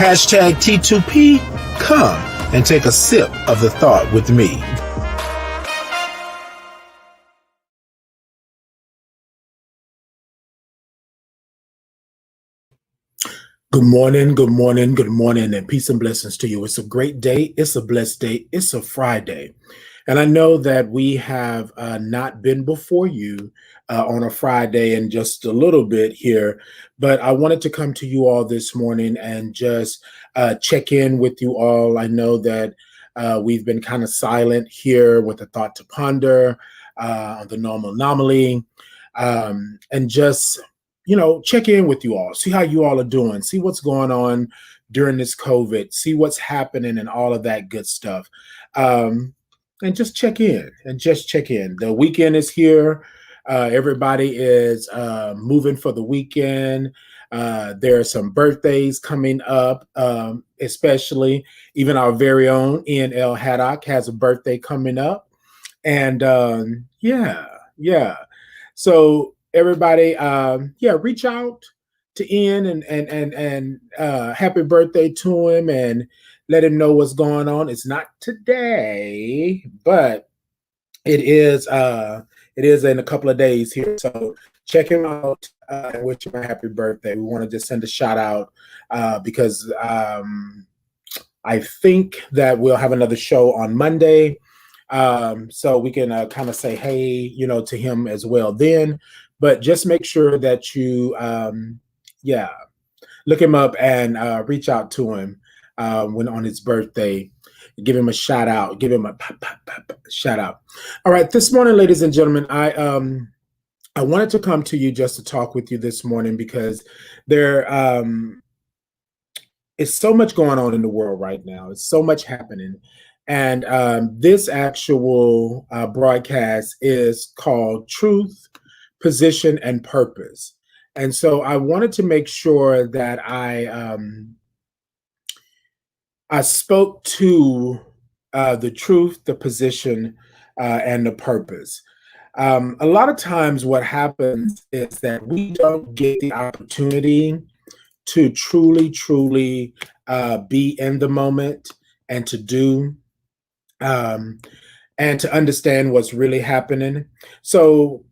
Hashtag T2P. Come and take a sip of the thought with me. Good morning, good morning, good morning, and peace and blessings to you. It's a great day. It's a blessed day. It's a Friday. And I know that we have not been before you on a Friday in just a little bit here, but I wanted to come to you all this morning and just check in with you all. I know that we've been kind of silent here with a thought to ponder on the normal anomaly, and just check in with you all, see how you all are doing, see what's going on during this COVID, see what's happening and all of that good stuff. And just check in The weekend is here. Everybody is moving for the weekend. There are some birthdays coming up, especially even our very own Ian L. Haddock has a birthday coming up. And yeah. So everybody, reach out to Ian and happy birthday to him and let him know what's going on. It's not today, but it is in a couple of days here. So check him out and wish him a happy birthday. We want to just send a shout out because I think that we'll have another show on Monday. So we can kind of say hey, to him as well then. But just make sure that you, look him up and reach out to him when on his birthday. Give him a shout out. Give him a shout out. All right, this morning, ladies and gentlemen, I wanted to come to you just to talk with you this morning because there is so much going on in the world right now. It's so much happening. And this actual broadcast is called Truth, Position, and Purpose. And so I wanted to make sure that I spoke to the truth, the position, and the purpose. A lot of times what happens is that we don't get the opportunity to truly be in the moment and to do and to understand what's really happening. So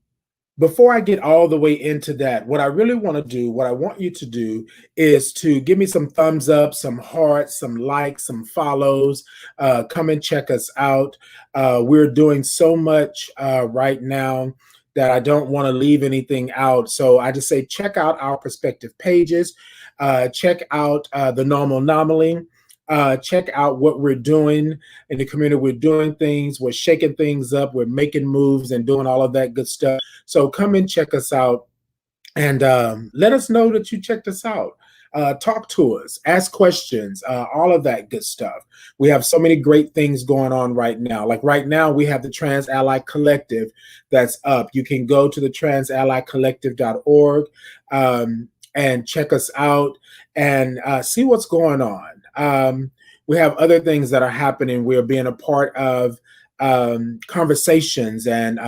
before I get all the way into that, what I want you to do is to give me some thumbs up, some hearts, some likes, some follows. Come and check us out. We're doing so much right now that I don't want to leave anything out. So I just say check out our respective pages. Check out the Normal Anomaly. Check out what we're doing in the community. We're doing things, we're shaking things up, we're making moves and doing all of that good stuff. So come and check us out and let us know that you checked us out. Talk to us, ask questions, all of that good stuff. We have so many great things going on right now. Like right now, we have the Trans Ally Collective that's up. You can go to the transallycollective.org and check us out and see what's going on. We have other things that are happening. We're being a part of conversations, and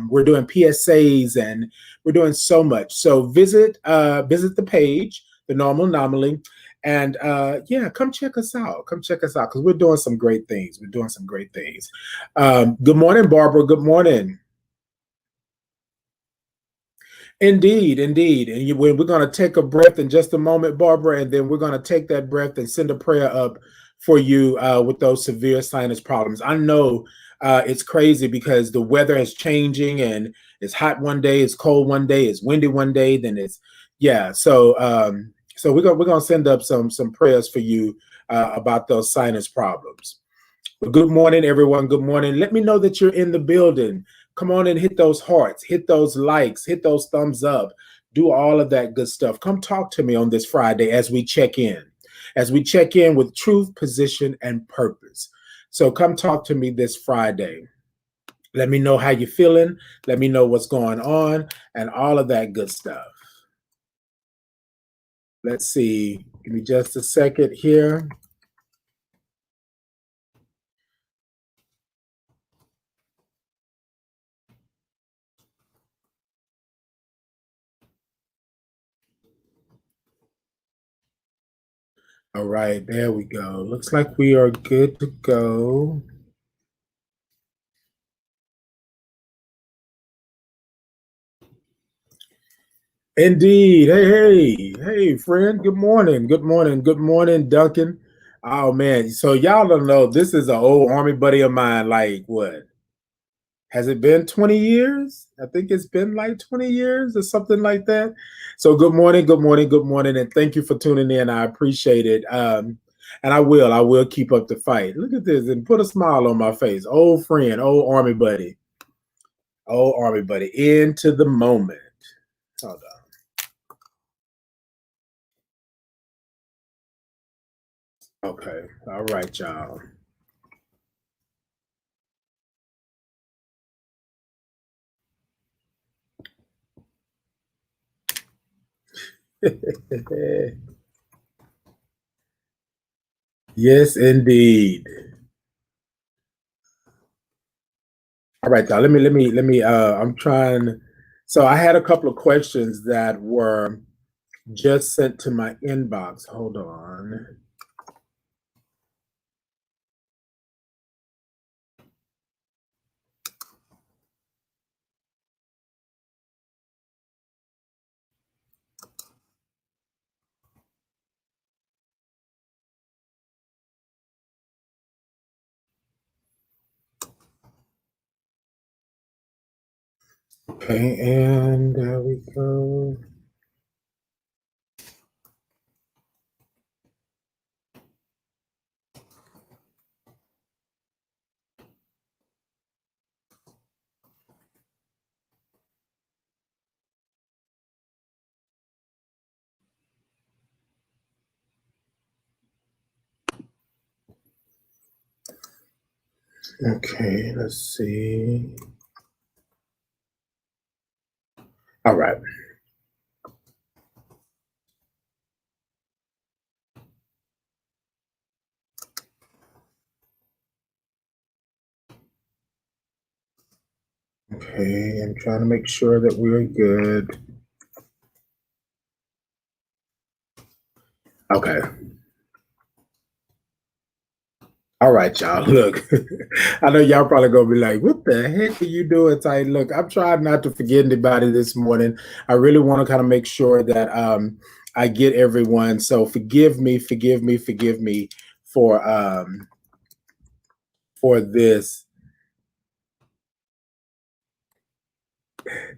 we're doing PSAs, and we're doing so much. So visit the page, The Normal Anomaly, and come check us out. Come check us out because we're doing some great things. Good morning, Barbara. Good morning. Indeed. And we're going to take a breath in just a moment, Barbara, and then we're going to take that breath and send a prayer up for you with those severe sinus problems. I know it's crazy because the weather is changing and it's hot one day, it's cold one day, it's windy one day, then it's So we're gonna send up some prayers for you about those sinus problems. But good morning, everyone. Good morning. Let me know that you're in the building. Come on and hit those hearts, hit those likes, hit those thumbs up, do all of that good stuff. Come talk to me on this Friday as we check in with truth, position, and purpose. So come talk to me this Friday. Let me know how you're feeling. Let me know what's going on and all of that good stuff. Let's see. Give me just a second here. All right, there we go. Looks like we are good to go. Indeed. Hey, friend. Good morning. Good morning. Good morning, Duncan. Oh man. So y'all don't know this is an old army buddy of mine. Like what? Has it been 20 years? I think it's been like 20 years or something like that. So good morning, good morning, good morning, and thank you for tuning in. I appreciate it. And I will keep up the fight. Look at this and put a smile on my face. Old friend, old army buddy, into the moment. Hold on. Okay. All right, y'all. Yes, indeed. All right, y'all. Let me. I'm trying. So I had a couple of questions that were just sent to my inbox. Hold on. Okay, and there we go. Okay, let's see. All right. Okay, I'm trying to make sure that we're good. Okay. All right, y'all. Look, I know y'all probably gonna be like, "What the heck are you doing, Ty?" Look, I'm trying not to forget anybody this morning. I really want to kind of make sure that I get everyone. So forgive me for this.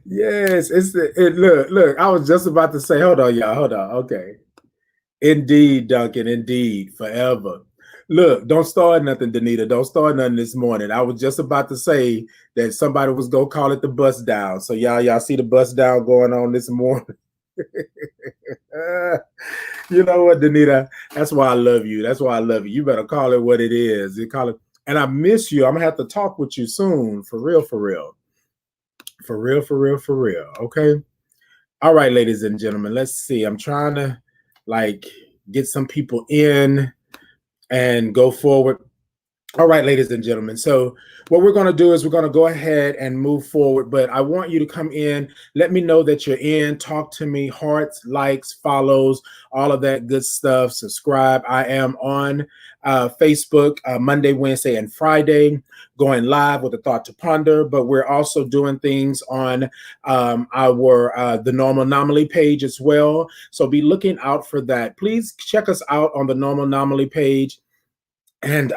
Yes, look. I was just about to say, hold on, y'all, hold on. Okay, indeed, Duncan, indeed, forever. Look, don't start nothing, Danita. Don't start nothing this morning. I was just about to say that somebody was gonna call it the bust down. So y'all see the bust down going on this morning. You know what, Danita? That's why I love you. That's why I love you. You better call it what it is. You call it. And I miss you. I'm gonna have to talk with you soon, for real, for real, for real, for real, for real. Okay. All right, ladies and gentlemen. Let's see. I'm trying to like get some people in and go forward. All right, ladies and gentlemen. So, what we're going to do is we're going to go ahead and move forward. But I want you to come in. Let me know that you're in. Talk to me. Hearts, likes, follows, all of that good stuff. Subscribe. I am on Facebook Monday, Wednesday, and Friday, going live with a thought to ponder. But we're also doing things on our the Normal Anomaly page as well. So be looking out for that. Please check us out on the Normal Anomaly page and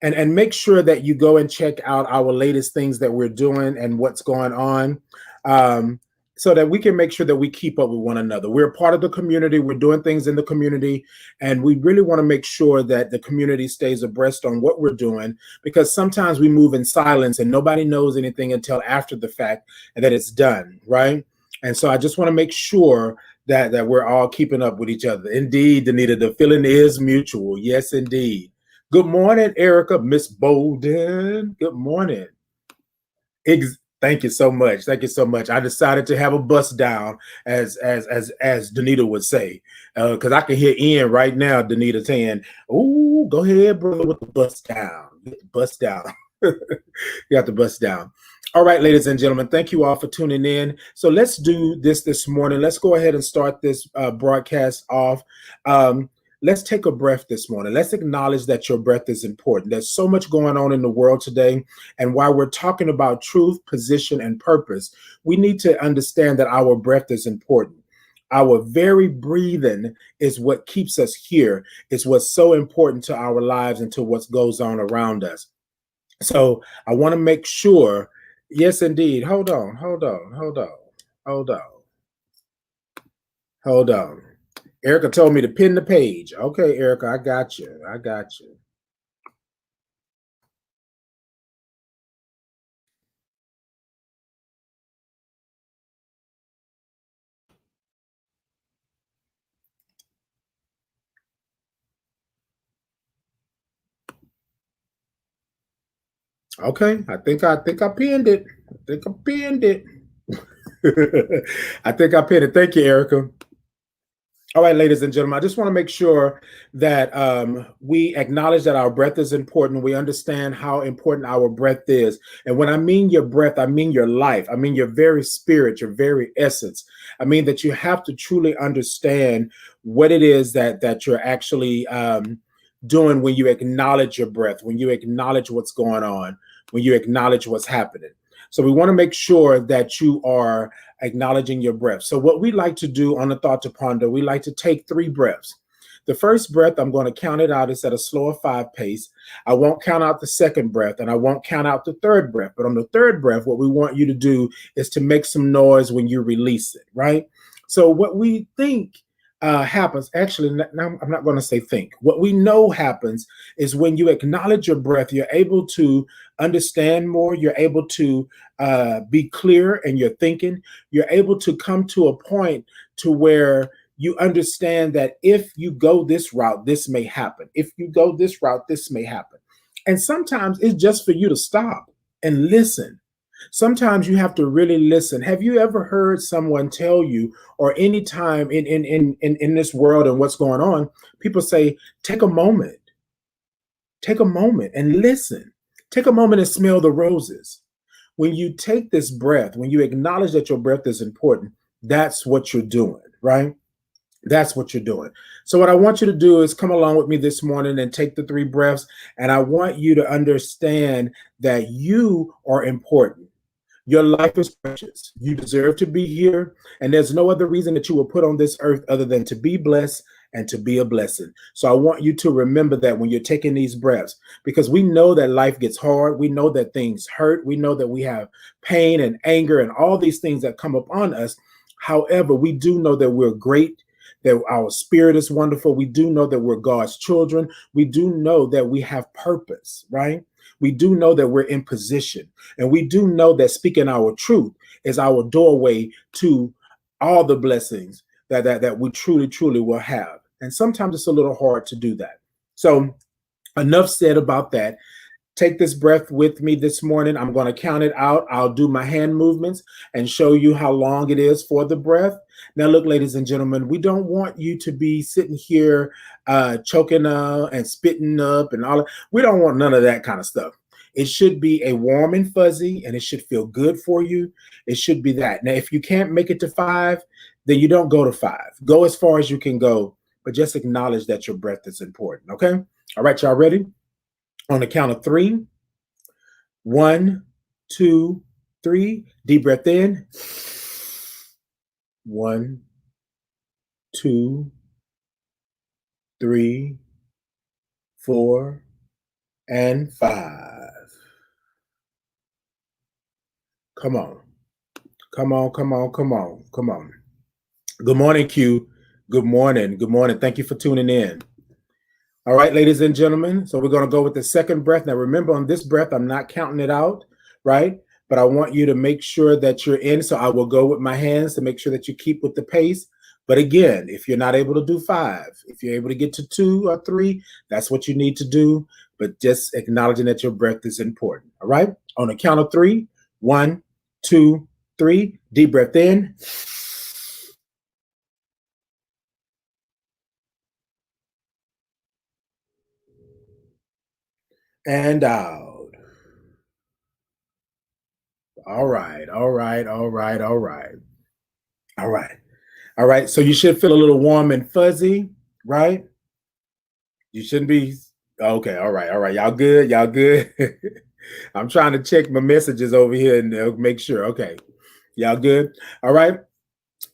and make sure that you go and check out our latest things that we're doing and what's going on, um, so that we can make sure that we keep up with one another. We're part of the community. We're doing things in the community, and we really want to make sure that the community stays abreast on what we're doing, because sometimes we move in silence and nobody knows anything until after the fact and that it's done, right? And so I just want to make sure that we're all keeping up with each other. Indeed, Danita, the feeling is mutual. Yes, indeed. Good morning, Erica, Miss Bolden. Good morning. Thank you so much. Thank you so much. I decided to have a bust down, as Danita would say, because I can hear Ian right now. Danita saying, "Oh, go ahead, brother, with the bust down. Bust down." You got the bust down. All right, ladies and gentlemen, thank you all for tuning in. So let's do this morning. Let's go ahead and start this broadcast off. let's take a breath this morning. Let's acknowledge that your breath is important. There's so much going on in the world today. And while we're talking about truth, position, and purpose, we need to understand that our breath is important. Our very breathing is what keeps us here. It's what's so important to our lives and to what goes on around us. So I want to make sure, yes, indeed. Hold on, hold on. Erica told me to pin the page. Okay, Erica, I got you. I got you. Okay, I think I pinned it. I think I pinned it. I think I pinned it. Thank you, Erica. All right, ladies and gentlemen, I just want to make sure that we acknowledge that our breath is important. We understand how important our breath is. And when I mean your breath, I mean your life. I mean your very spirit, your very essence. I mean that you have to truly understand what it is that you're actually doing when you acknowledge your breath, when you acknowledge what's going on, when you acknowledge what's happening. So we want to make sure that you are acknowledging your breath. So what we like to do on the thought to ponder, we like to take 3 breaths. The first breath, I'm going to count it out. It's at a slower 5 pace. I won't count out the second breath, and I won't count out the third breath. But on the third breath, what we want you to do is to make some noise when you release it, right? So what we think happens, actually, now I'm not going to say think. What we know happens is when you acknowledge your breath, you're able to understand more. You're able to be clear in your thinking. You're able to come to a point to where you understand that if you go this route, this may happen. If you go this route, this may happen. And sometimes it's just for you to stop and listen. Sometimes you have to really listen. Have you ever heard someone tell you, or any time in this world and what's going on, people say, take a moment and listen. Take a moment and smell the roses. When you take this breath, when you acknowledge that your breath is important, that's what you're doing, right? That's what you're doing. So, what I want you to do is come along with me this morning and take the 3 breaths. And I want you to understand that you are important. Your life is precious. You deserve to be here. And there's no other reason that you were put on this earth other than to be blessed and to be a blessing. So I want you to remember that when you're taking these breaths, because we know that life gets hard. We know that things hurt. We know that we have pain and anger and all these things that come upon us. However, we do know that we're great, that our spirit is wonderful. We do know that we're God's children. We do know that we have purpose, right? We do know that we're in position. And we do know that speaking our truth is our doorway to all the blessings that we truly, truly will have. And sometimes it's a little hard to do that. So enough said about that. Take this breath with me this morning. I'm going to count it out. I'll do my hand movements and show you how long it is for the breath. Now, look, ladies and gentlemen, we don't want you to be sitting here choking and spitting up and all. We don't want none of that kind of stuff. It should be a warm and fuzzy, and it should feel good for you. It should be that. Now, if you can't make it to 5, then you don't go to 5. Go as far as you can go, but just acknowledge that your breath is important. Okay. All right. Y'all ready? On the count of 3. 1, 2, 3. Deep breath in. 1, 2, 3, 4, and 5. Come on. Come on, come on, come on, come on. Good morning, Q. Good morning. Good morning. Thank you for tuning in. All right, ladies and gentlemen. So we're going to go with the second breath. Now, remember, on this breath, I'm not counting it out, right? But I want you to make sure that you're in. So I will go with my hands to make sure that you keep with the pace. But again, if you're not able to do 5, if you're able to get to 2 or 3, that's what you need to do. But just acknowledging that your breath is important. All right. On the count of 3. 1, 2, 3. Deep breath in. And out. All right. All right. All right. All right. All right. All right. So you should feel a little warm and fuzzy, right? You shouldn't be. Okay, all right, all right. Y'all good? Y'all good? I'm trying to check my messages over here and make sure. Okay, y'all good? All right.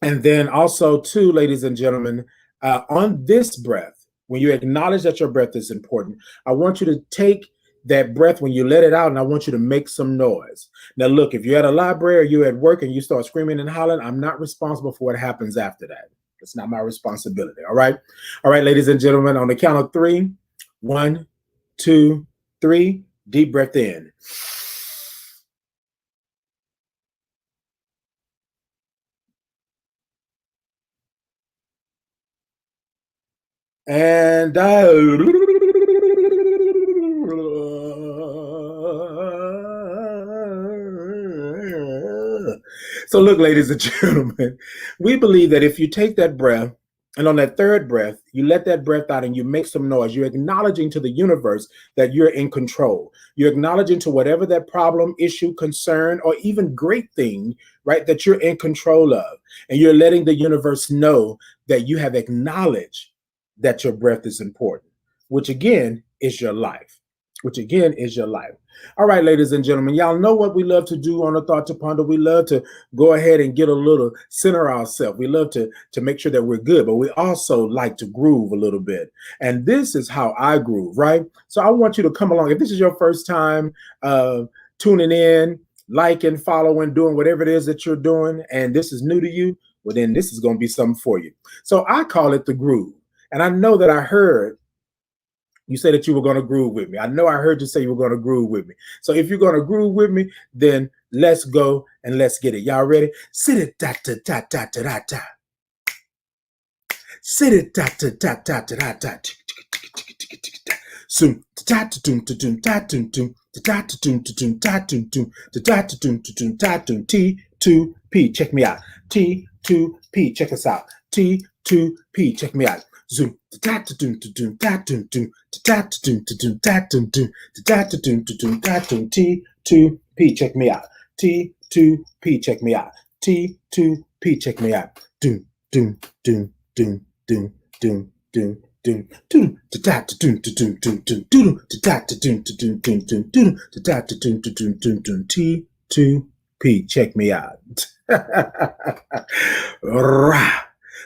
And then also, too, ladies and gentlemen, on this breath, when you acknowledge that your breath is important, I want you to take that breath when you let it out, and I want you to make some noise. Now, look, if you're at a library or you're at work and you start screaming and hollering, I'm not responsible for what happens after that. It's not my responsibility. All right. All right, ladies and gentlemen, on the count of three, 1, 2, 3, deep breath in. And so, look, ladies and gentlemen, we believe that if you take that breath and on that third breath, you let that breath out and you make some noise, you're acknowledging to the universe that you're in control. You're acknowledging to whatever that problem, issue, concern, or even great thing, right, that you're in control of. And you're letting the universe know that you have acknowledged that your breath is important, which again is your life, which again is your life. All right, ladies and gentlemen, y'all know what we love to do on the Thought to Ponder. We love to go ahead and get a little center ourselves. We love to make sure that we're good, but we also like to groove a little bit. And this is how I groove, right? So I want you to come along. If this is your first time tuning in, liking, following, doing whatever it is that you're doing, and this is new to you, well, then this is going to be something for you. So I call it the groove. And I know that I heard you say that you were going to groove with me. I know I heard you say you were going to groove with me. So if you're going to groove with me, then let's go and let's get it. Y'all ready? Sit it da da da da da da. Sit it da da da da da da. Soon da da dum da dum da dum dum da da dum da dum da dum dum da da dum da dum da dum. T2P, check me out. T2P, check us out. T2P, check me out. Zoom da da dum da dum da dum dum da da dum da dum da dum dum da da dum da dum da dum. T2P, check me out. T2P, check me out. T2P, check me out. Doom doom doom doom doom doom doom doom doom da da doom doom doom doom doom da da doom doom doom doom doom da da doom doom doom doom. T2P, check me out.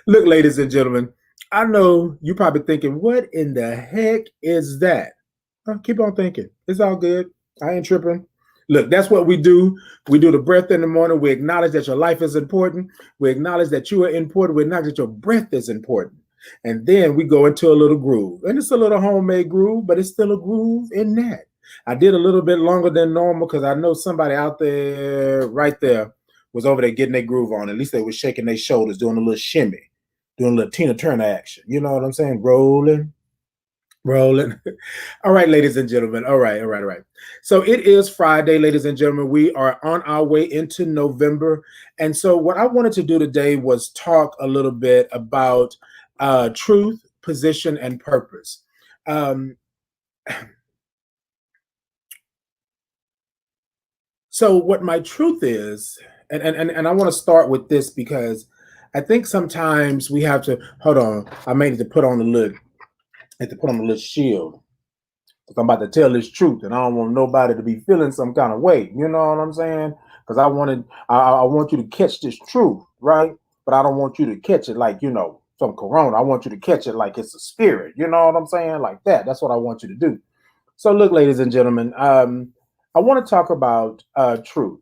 Look, ladies and gentlemen, I know you're probably thinking, what in the heck is that? Keep on thinking. It's all good. I ain't tripping. Look, that's what we do. We do the breath in the morning. We acknowledge that your life is important. We acknowledge that you are important. We acknowledge that your breath is important. And then we go into a little groove. And it's a little homemade groove, but it's still a groove in that. I did a little bit longer than normal because I know somebody out there, right there, was over there getting their groove on. At least they were shaking their shoulders, doing a little shimmy, doing a little Tina Turner action. You know what I'm saying? Rolling. All right, ladies and gentlemen. All right. So it is Friday, ladies and gentlemen. We are on our way into November. And so what I wanted to do today was talk a little bit about truth, position, and purpose. So what my truth is, and I want to start with this because I think sometimes we have to, hold on, I may need to put on the lid. Had to put on a little shield because I'm about to tell this truth, and I don't want nobody to be feeling some kind of way. You know what I'm saying? Because I want you to catch this truth, right? But I don't want you to catch it like some corona. I want you to catch it like it's a spirit. You know what I'm saying? Like that. That's what I want you to do. So look, ladies and gentlemen, I want to talk about truth.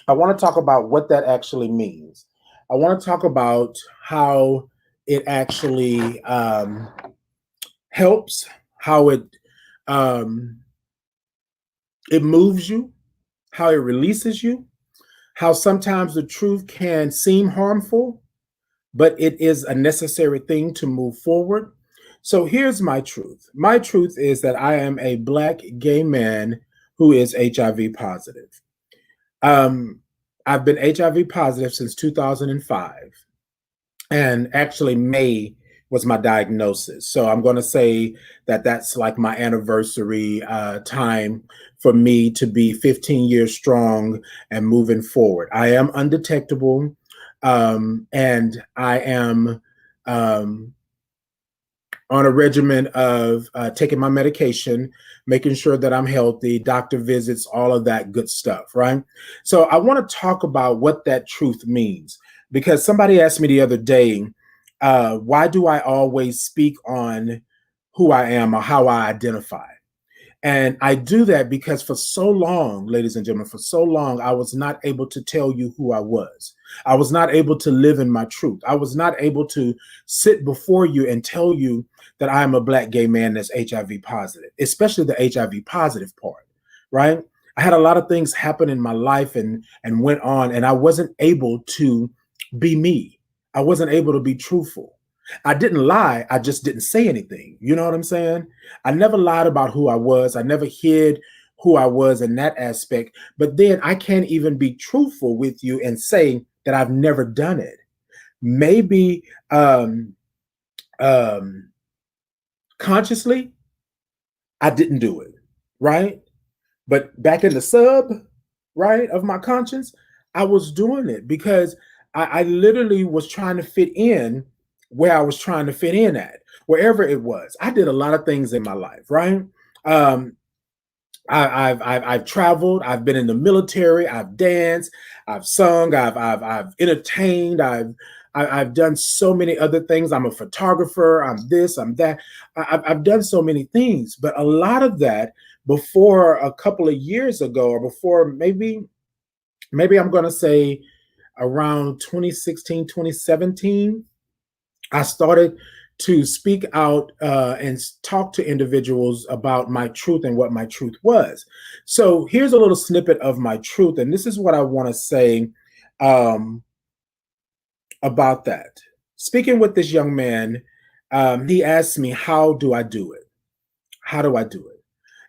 I want to talk about what that actually means. I want to talk about how it actually helps, how it moves you, how it releases you, how sometimes the truth can seem harmful, but it is a necessary thing to move forward. So here's my truth. My truth is that I am a Black gay man who is HIV positive. I've been HIV positive since 2005, and actually May was my diagnosis. So I'm going to say that that's like my anniversary time for me to be 15 years strong and moving forward. I am undetectable, and I am on a regimen of taking my medication, making sure that I'm healthy, doctor visits, all of that good stuff, right? So I want to talk about what that truth means, because somebody asked me the other day, why do I always speak on who I am or how I identify? And I do that because for so long, ladies and gentlemen, for so long, I was not able to tell you who I was. I was not able to live in my truth. I was not able to sit before you and tell you that I am a Black gay man that's HIV positive, especially the HIV positive part, right? I had a lot of things happen in my life and went on, and I wasn't able to be me. I wasn't able to be truthful. I didn't lie. I just didn't say anything. You know what I'm saying? I never lied about who I was. I never hid who I was in that aspect. But then I can't even be truthful with you and say that I've never done it. Maybe consciously, I didn't do it, right? But back in the sub, right, of my conscience, I was doing it because I literally was trying to fit in where I was trying to fit in at, wherever it was. I did a lot of things in my life, right? Um, I've traveled. I've been in the military. I've danced. I've sung. I've entertained. I've done so many other things. I'm a photographer. I'm this. I'm that. I've done so many things, but a lot of that before a couple of years ago, or before maybe I'm going to say around 2016, 2017, I started to speak out and talk to individuals about my truth and what my truth was. So here's a little snippet of my truth, and this is what I want to say um, about that. Speaking with this young man, he asked me, how do I do it? How do I do it?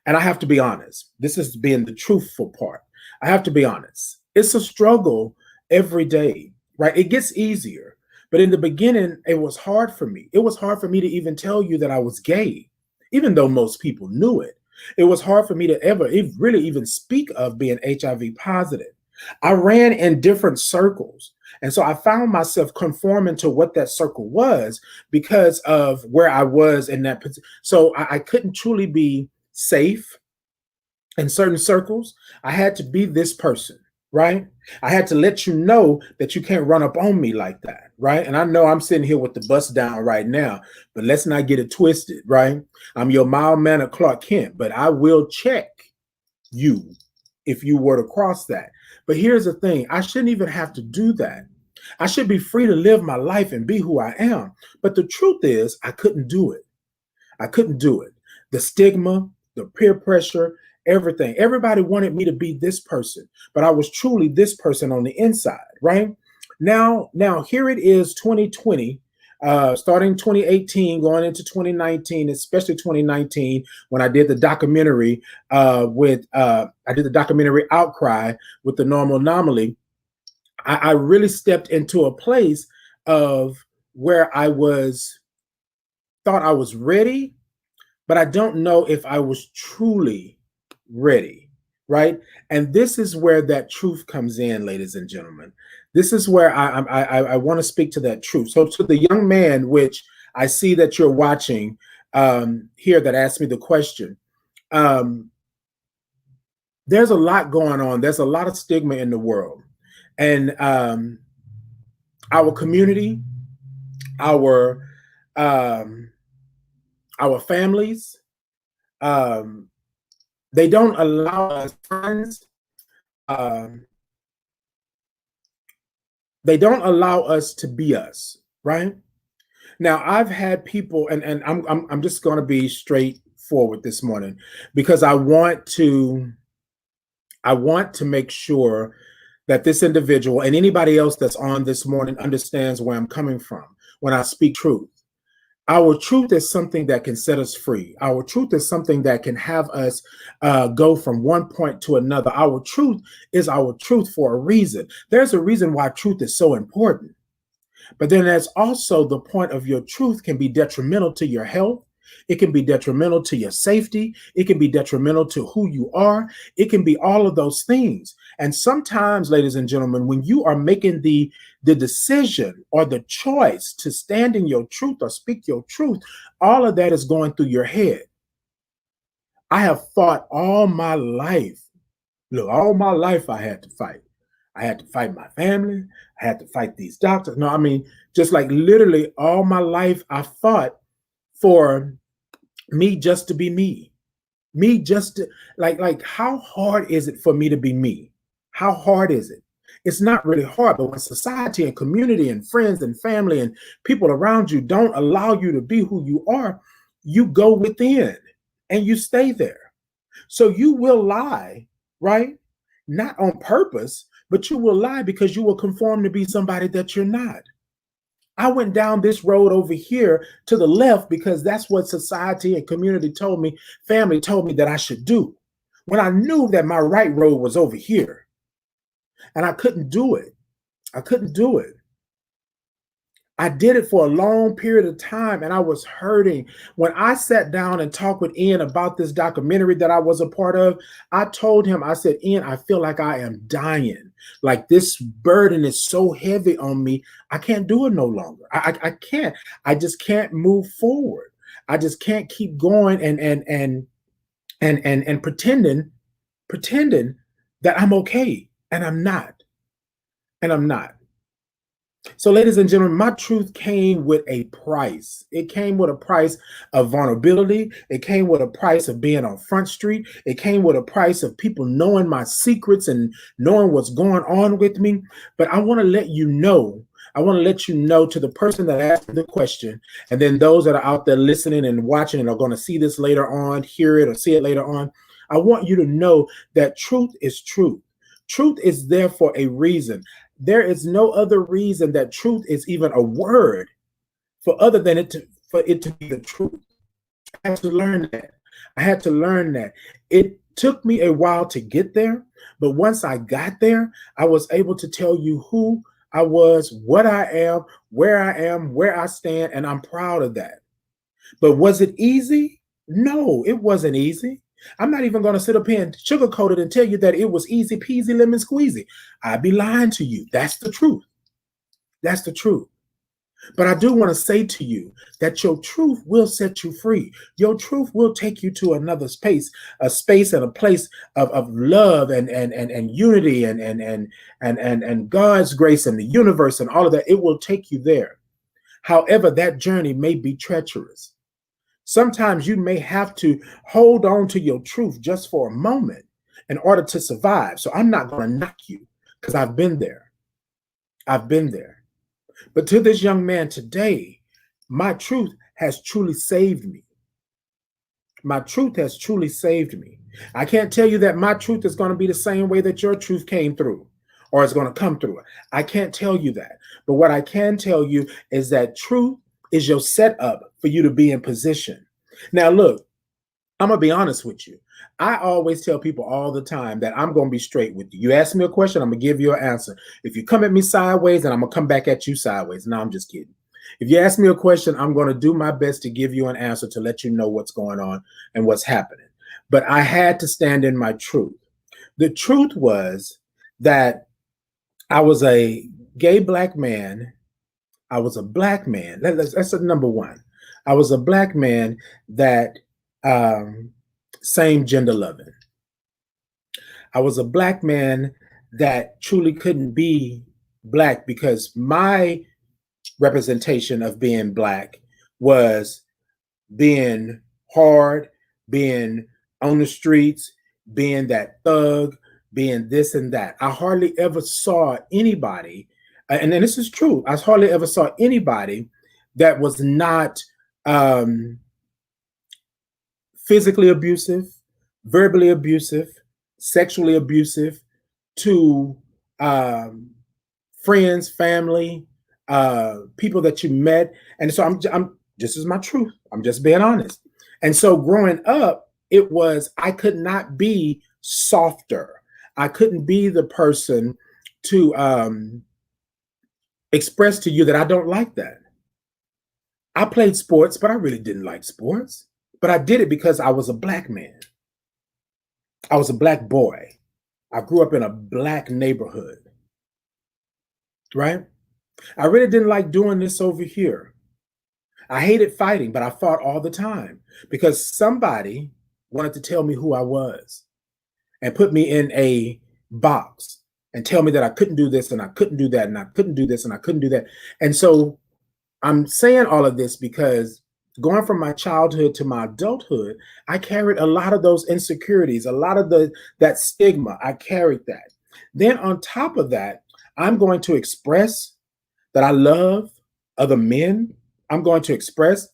And I have to be honest. This is being the truthful part. I have to be honest. It's a struggle every day, right? It gets easier. But in the beginning, it was hard for me. It was hard for me to even tell you that I was gay, even though most people knew it. It was hard for me to ever really even speak of being HIV positive. I ran in different circles. And so I found myself conforming to what that circle was because of where I was in that position. So I couldn't truly be safe in certain circles. I had to be this person, right? I had to let you know that you can't run up on me like that, right? And I know I'm sitting here with the bust down right now, but let's not get it twisted, right? I'm your mild-mannered Clark Kent, but I will check you if you were to cross that. But here's the thing, I shouldn't even have to do that. I should be free to live my life and be who I am. But the truth is, I couldn't do it. I couldn't do it. The stigma, the peer pressure, everything. Everybody wanted me to be this person, but I was truly this person on the inside, right? Now here it is, 2020, starting 2018, going into 2019, especially 2019, when I did the documentary I did the documentary Outcry with the Normal Anomaly. I really stepped into a place of where thought I was ready, but I don't know if I was truly ready, right? And this is where that truth comes in, ladies and gentlemen. This is where I want to speak to that truth. So to the young man, which I see that you're watching here, that asked me the question, there's a lot going on. There's a lot of stigma in the world. And our community, our families, they don't allow us friends. They don't allow us to be us, right? Now, I've had people, and I'm just going to be straightforward this morning because I want to make sure that this individual and anybody else that's on this morning understands where I'm coming from when I speak truth. Our truth is something that can set us free. Our truth is something that can have us go from one point to another. Our truth is our truth for a reason. There's a reason why truth is so important. But then there's also the point of your truth can be detrimental to your health. It can be detrimental to your safety. It can be detrimental to who you are. It can be all of those things. And sometimes, ladies and gentlemen, when you are making the decision or the choice to stand in your truth or speak your truth, all of that is going through your head. I have fought all my life. Look, all my life I had to fight. I had to fight my family. I had to fight these doctors. No, I mean, just like literally all my life, I fought for me just to be me. Me just to, like, how hard is it for me to be me? How hard is it? It's not really hard, but when society and community and friends and family and people around you don't allow you to be who you are, you go within and you stay there. So you will lie, right? Not on purpose, but you will lie because you will conform to be somebody that you're not. I went down this road over here to the left because that's what society and community told me, family told me that I should do. When I knew that my right road was over here and I couldn't do it. I couldn't do it. I did it for a long period of time and I was hurting. When I sat down and talked with Ian about this documentary that I was a part of, I told him, I said, Ian, I feel like I am dying. Like this burden is so heavy on me. I can't do it no longer. I can't. I just can't move forward. I just can't keep going and pretending that I'm okay. And I'm not. And I'm not. So, ladies and gentlemen, my truth came with a price. It came with a price of vulnerability. It came with a price of being on Front Street. It came with a price of people knowing my secrets and knowing what's going on with me. But I want to let you know, to the person that asked the question, and then those that are out there listening and watching and are going to see this later on, hear it or see it later on. I want you to know that truth is truth. Truth is there for a reason. There is no other reason that truth is even a word for other than for it to be the truth. I had to learn that. I had to learn that. It took me a while to get there, but once I got there, I was able to tell you who I was, what I am, where I stand, and I'm proud of that. But was it easy? No, it wasn't easy. I'm not even going to sit up here and sugarcoat it and tell you that it was easy peasy lemon squeezy. I'd be lying to you. That's the truth. That's the truth. But I do want to say to you that your truth will set you free. Your truth will take you to another space, a space and a place of love and unity and God's grace and the universe and all of that. It will take you there. However, that journey may be treacherous. Sometimes you may have to hold on to your truth just for a moment in order to survive. So I'm not going to knock you because I've been there. I've been there. But to this young man today, my truth has truly saved me. My truth has truly saved me. I can't tell you that my truth is going to be the same way that your truth came through or is going to come through. I can't tell you that. But what I can tell you is that truth is your setup for you to be in position. Now, look, I'm going to be honest with you. I always tell people all the time that I'm going to be straight with you. You ask me a question, I'm going to give you an answer. If you come at me sideways, then I'm going to come back at you sideways. No, I'm just kidding. If you ask me a question, I'm going to do my best to give you an answer to let you know what's going on and what's happening. But I had to stand in my truth. The truth was that I was a gay black man. I was a black man. That's number one. I was a black man that same gender loving. I was a black man that truly couldn't be black because my representation of being black was being hard, being on the streets, being that thug, being this and that. I hardly ever saw anybody, and this is true, I hardly ever saw anybody that was not physically abusive, verbally abusive, sexually abusive to friends, family, people that you met. And so I'm this is my truth. I'm just being honest. And so growing up, it was, I could not be softer. I couldn't be the person to express to you that I don't like that. I played sports, but I really didn't like sports. But I did it because I was a black man. I was a black boy. I grew up in a black neighborhood, right? I really didn't like doing this over here. I hated fighting, but I fought all the time because somebody wanted to tell me who I was and put me in a box and tell me that I couldn't do this and I couldn't do that and I couldn't do this and I couldn't do that. And so I'm saying all of this because going from my childhood to my adulthood, I carried a lot of those insecurities, a lot of that stigma. I carried that. Then on top of that, I'm going to express that I love other men. I'm going to express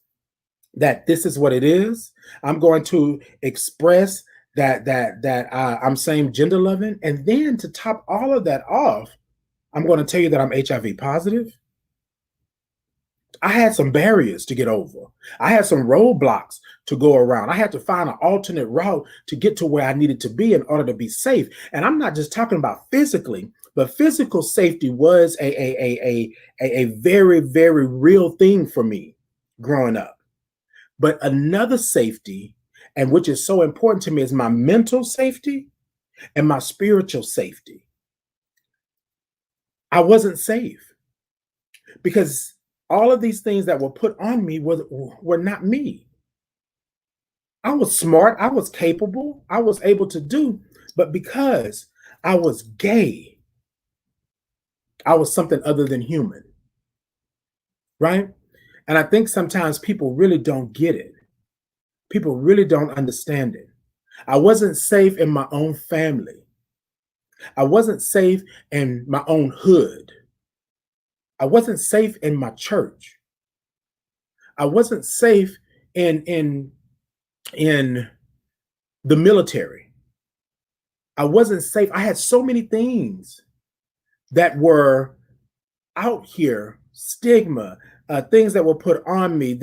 that this is what it is. I'm going to express that I'm same gender loving, and then to top all of that off, I'm going to tell you that I'm HIV positive. I had some barriers to get over. I had some roadblocks to go around. I had to find an alternate route to get to where I needed to be in order to be safe. And I'm not just talking about physically, but physical safety was a very, very real thing for me growing up. But another safety, and which is so important to me, is my mental safety and my spiritual safety. I wasn't safe because all of these things that were put on me were not me. I was smart, I was capable, I was able to do, but because I was gay, I was something other than human, right? And I think sometimes people really don't get it. People really don't understand it. I wasn't safe in my own family. I wasn't safe in my own hood. I wasn't safe in my church. I wasn't safe in the military. I wasn't safe. I had so many things that were out here, stigma, things that were put on me,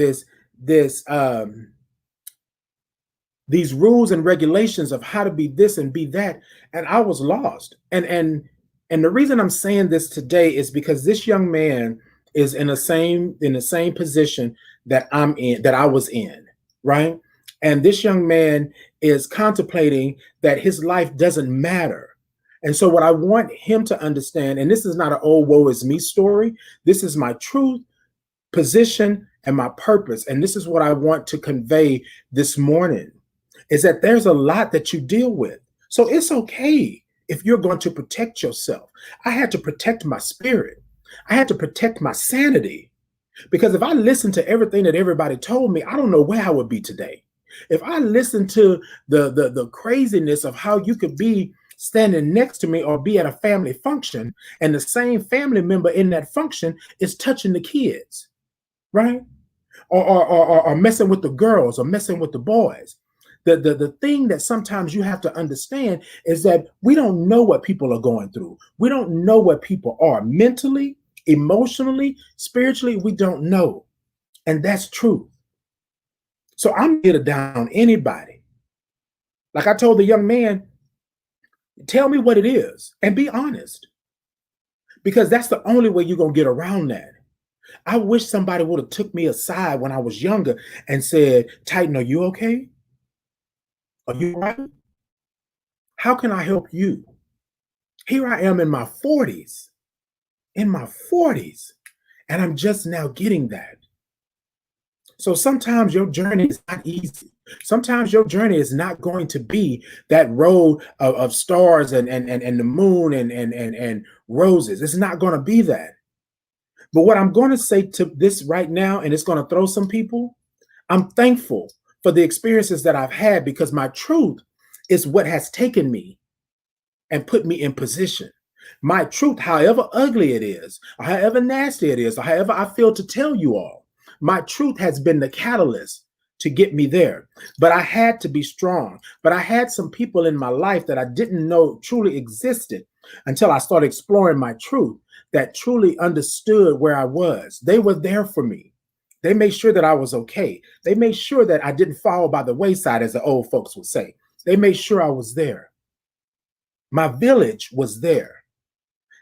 these rules and regulations of how to be this and be that, and I was lost. And the reason I'm saying this today is because this young man is in the same position that I was in, right? And this young man is contemplating that his life doesn't matter. And so what I want him to understand, and this is not an old woe is me story, this is my truth, position, and my purpose. And this is what I want to convey this morning, is that there's a lot that you deal with. So it's okay if you're going to protect yourself. I had to protect my spirit. I had to protect my sanity. Because if I listened to everything that everybody told me, I don't know where I would be today. If I listened to the craziness of how you could be standing next to me or be at a family function and the same family member in that function is touching the kids, right? Or messing with the girls or messing with the boys. The thing that sometimes you have to understand is that we don't know what people are going through. We don't know what people are mentally, emotionally, spiritually. We don't know. And that's true. So I'm here to down anybody. Like I told the young man, tell me what it is and be honest, because that's the only way you're going to get around that. I wish somebody would have took me aside when I was younger and said, Titan, are you okay? Are you all right? How can I help you? Here I am in my 40s, and I'm just now getting that. So sometimes your journey is not easy. Sometimes your journey is not going to be that road of stars and the moon and roses. It's not going to be that. But what I'm going to say to this right now, and it's going to throw some people, I'm thankful for the experiences that I've had, because my truth is what has taken me and put me in position. My truth, however ugly it is, or however nasty it is, or however I feel to tell you all, my truth has been the catalyst to get me there. But I had to be strong. But I had some people in my life that I didn't know truly existed until I started exploring my truth, that truly understood where I was. They were there for me. They made sure that I was okay. They made sure that I didn't fall by the wayside, as the old folks would say. They made sure I was there. My village was there.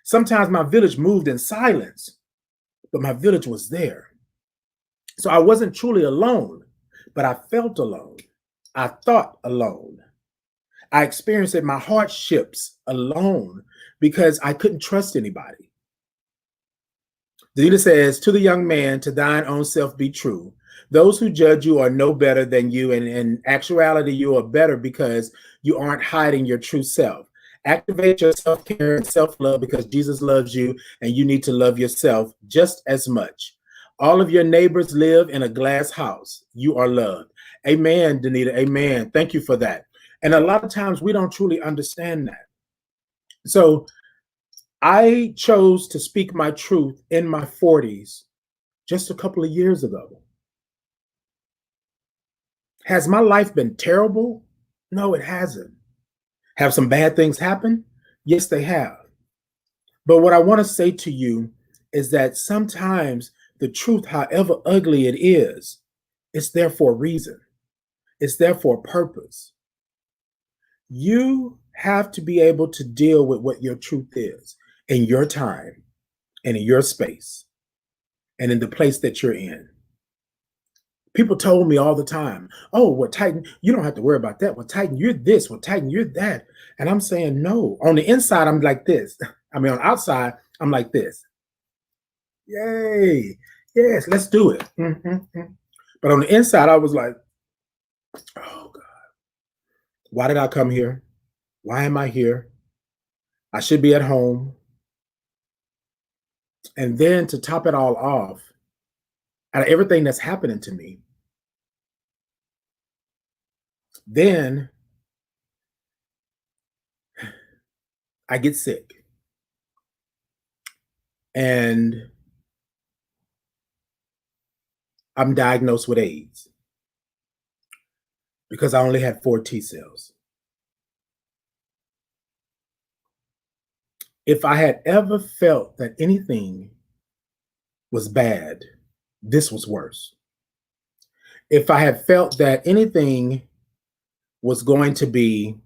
Sometimes my village moved in silence, but my village was there. So I wasn't truly alone, but I felt alone. I thought alone. I experienced my hardships alone because I couldn't trust anybody. Jesus says, to the young man, to thine own self be true. Those who judge you are no better than you. And in actuality, you are better because you aren't hiding your true self. Activate your self care and self love because Jesus loves you and you need to love yourself just as much. All of your neighbors live in a glass house. You are loved. Amen, Danita. Amen. Thank you for that. And a lot of times we don't truly understand that. So I chose to speak my truth in my 40s just a couple of years ago. Has my life been terrible? No, it hasn't. Have some bad things happen? Yes, they have. But what I want to say to you is that sometimes the truth, however ugly it is, it's there for a reason. It's there for a purpose. You have to be able to deal with what your truth is in your time and in your space and in the place that you're in. People told me all the time, oh, well, Titan, you don't have to worry about that. Well, Titan, you're this. Well, Titan, you're that. And I'm saying, no. On the inside, I'm like this. I mean, on the outside, I'm like this. Yay. Yes, let's do it. But on the inside, I was like, oh, God, why did I come here? Why am I here? I should be at home. And then to top it all off, out of everything that's happening to me, then I get sick. And I'm diagnosed with AIDS because I only had 4 T cells. If I had ever felt that anything was bad, this was worse. If I had felt that anything was going to be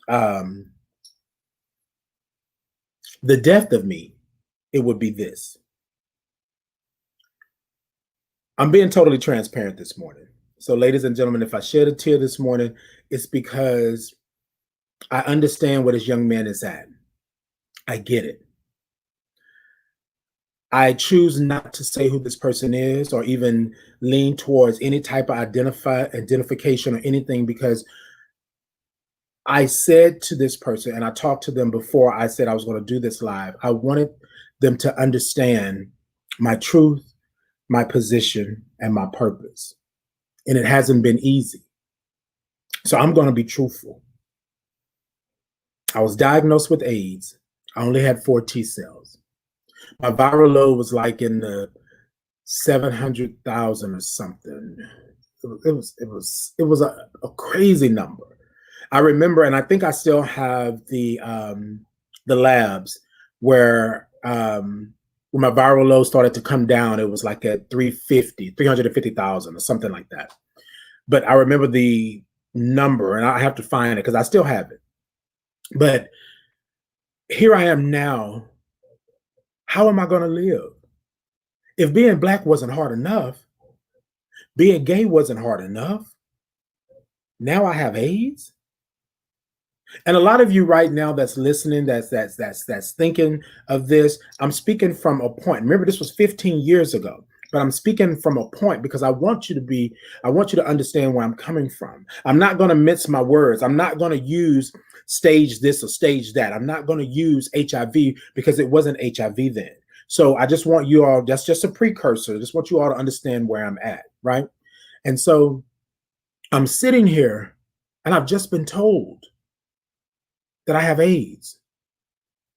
um, the death of me, it would be this. I'm being totally transparent this morning. So, ladies and gentlemen, if I shed a tear this morning, it's because I understand where this young man is at. I get it. I choose not to say who this person is or even lean towards any type of identification or anything because I said to this person, and I talked to them before I said I was going to do this live, I wanted them to understand my truth, my position, and my purpose. And it hasn't been easy. So I'm going to be truthful. I was diagnosed with AIDS. I only had 4 T cells. My viral load was like in the 700,000 or something. It was a crazy number. I remember, and I think I still have the labs where when my viral load started to come down, it was like at 350,000 or something like that. But I remember the number, and I have to find it because I still have it. But here I am now. How am I going to live? If being Black wasn't hard enough, being gay wasn't hard enough. Now I have AIDS. And a lot of you right now that's listening, that's thinking of this, I'm speaking from a point. Remember, this was 15 years ago, but I'm speaking from a point because I want you to understand where I'm coming from. I'm not going to mince my words. I'm not going to use stage this or stage that. I'm not going to use HIV because it wasn't HIV then. So I just want you all, that's just a precursor. I just want you all to understand where I'm at, right? And so I'm sitting here and I've just been told that I have AIDS.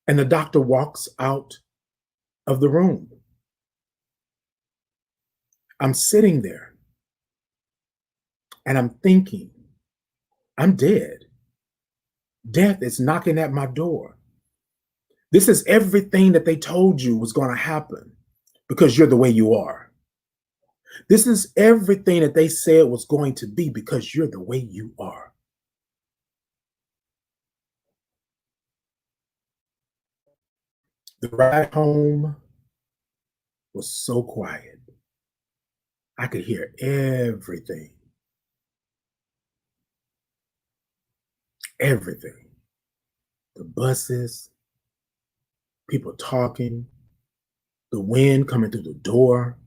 And the doctor walks out of the room. I'm sitting there and I'm thinking, I'm dead. Death is knocking at my door. This is everything that they told you was going to happen because you're the way you are. This is everything that they said was going to be because you're the way you are. The ride home was so quiet. I could hear everything, everything. The buses, people talking, the wind coming through the door.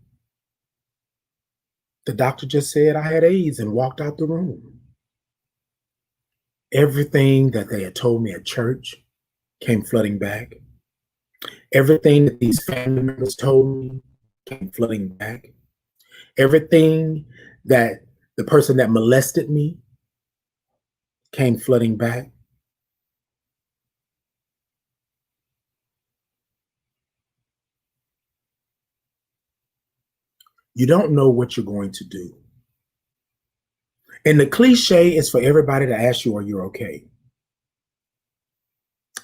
The doctor just said I had AIDS and walked out the room. Everything that they had told me at church came flooding back. Everything that these family members told me came flooding back. Everything that the person that molested me came flooding back. You don't know what you're going to do. And the cliche is for everybody to ask you, are you okay?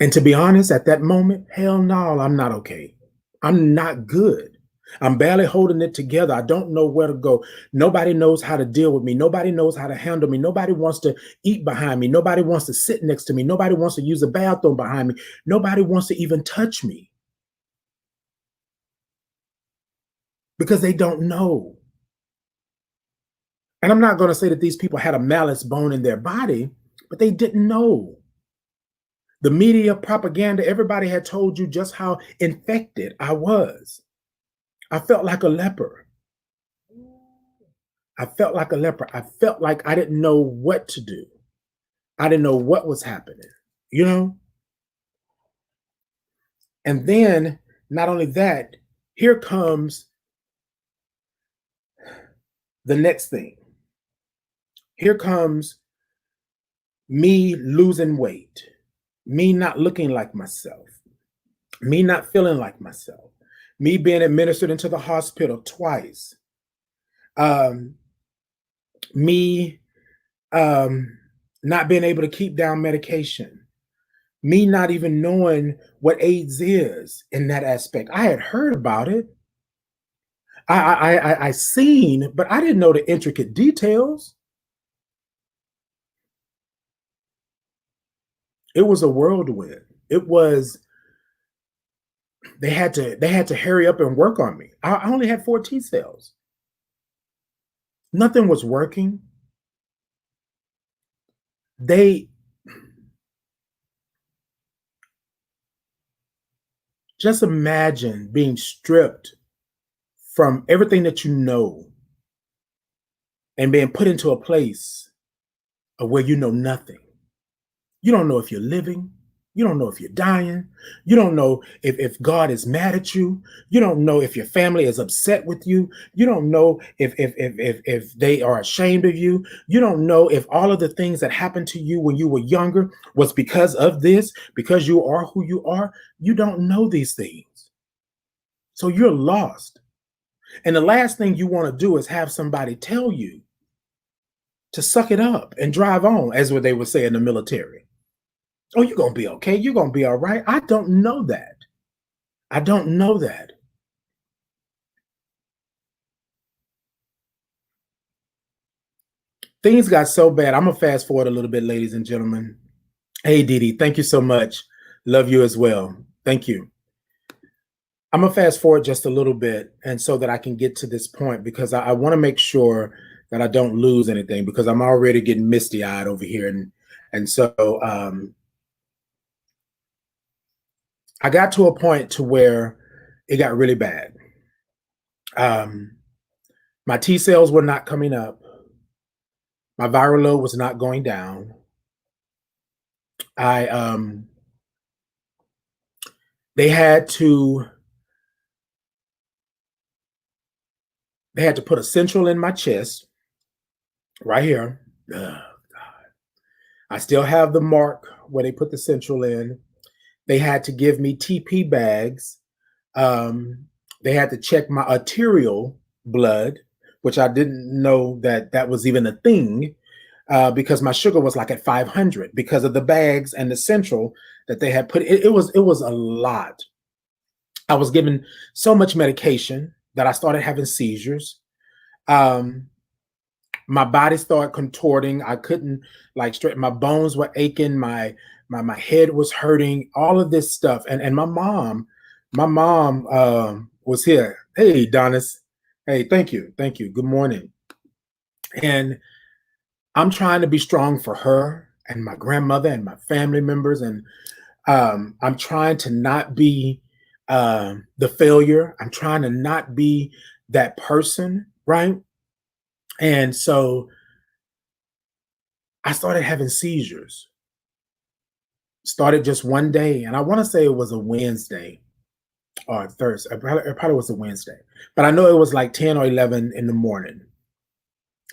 And to be honest, at that moment, hell no, I'm not okay. I'm not good. I'm barely holding it together. I don't know where to go. Nobody knows how to deal with me. Nobody knows how to handle me. Nobody wants to eat behind me. Nobody wants to sit next to me. Nobody wants to use a bathroom behind me. Nobody wants to even touch me because they don't know. And I'm not going to say that these people had a malice bone in their body, but they didn't know. The media propaganda, everybody had told you just how infected I was. I felt like a leper. I felt like a leper. I felt like I didn't know what to do. I didn't know what was happening, you know? And then, not only that, here comes the next thing. Here comes me losing weight, me not looking like myself, me not feeling like myself, me being administered into the hospital twice, um, me not being able to keep down medication, me not even knowing what AIDS is in that aspect. I had heard about it. I seen, but I didn't know the intricate details. It was a whirlwind. It was they had to hurry up and work on me. I only had 4 T cells. Nothing was working. They just imagine being stripped from everything that you know and being put into a place of where you know nothing. You don't know if you're living. You don't know if you're dying. You don't know if God is mad at you. You don't know if your family is upset with you. You don't know if they are ashamed of you. You don't know if all of the things that happened to you when you were younger was because of this, because you are who you are. You don't know these things. So you're lost. And the last thing you want to do is have somebody tell you to suck it up and drive on, as what they would say in the military. Oh, you're going to be okay. You're going to be all right. I don't know that. I don't know that. Things got so bad. I'm going to fast forward a little bit, ladies and gentlemen. Hey, Dee Dee, thank you so much. Love you as well. Thank you. I'm going to fast forward just a little bit, and so that I can get to this point, because I want to make sure that I don't lose anything, because I'm already getting misty-eyed over here. And so I got to a point to where it got really bad. My T cells were not coming up. My viral load was not going down. They had to put a central in my chest right here. Oh, God. I still have the mark where they put the central in. They had to give me TP bags. They had to check my arterial blood, which I didn't know that was even a thing, because my sugar was like at 500 because of the bags and the central that they had put. It was a lot. I was given so much medication that I started having seizures. My body started contorting. I couldn't like straighten. My bones were aching. My head was hurting. All of this stuff. And my mom was here. Hey, Donis. Hey, thank you. Thank you. Good morning. And I'm trying to be strong for her and my grandmother and my family members. And I'm trying to not be the failure. I'm trying to not be that person, right? And so I started having seizures. Started just one day, and I want to say it was a Wednesday or Thursday. It probably was a Wednesday, but I know it was like 10 or 11 in the morning.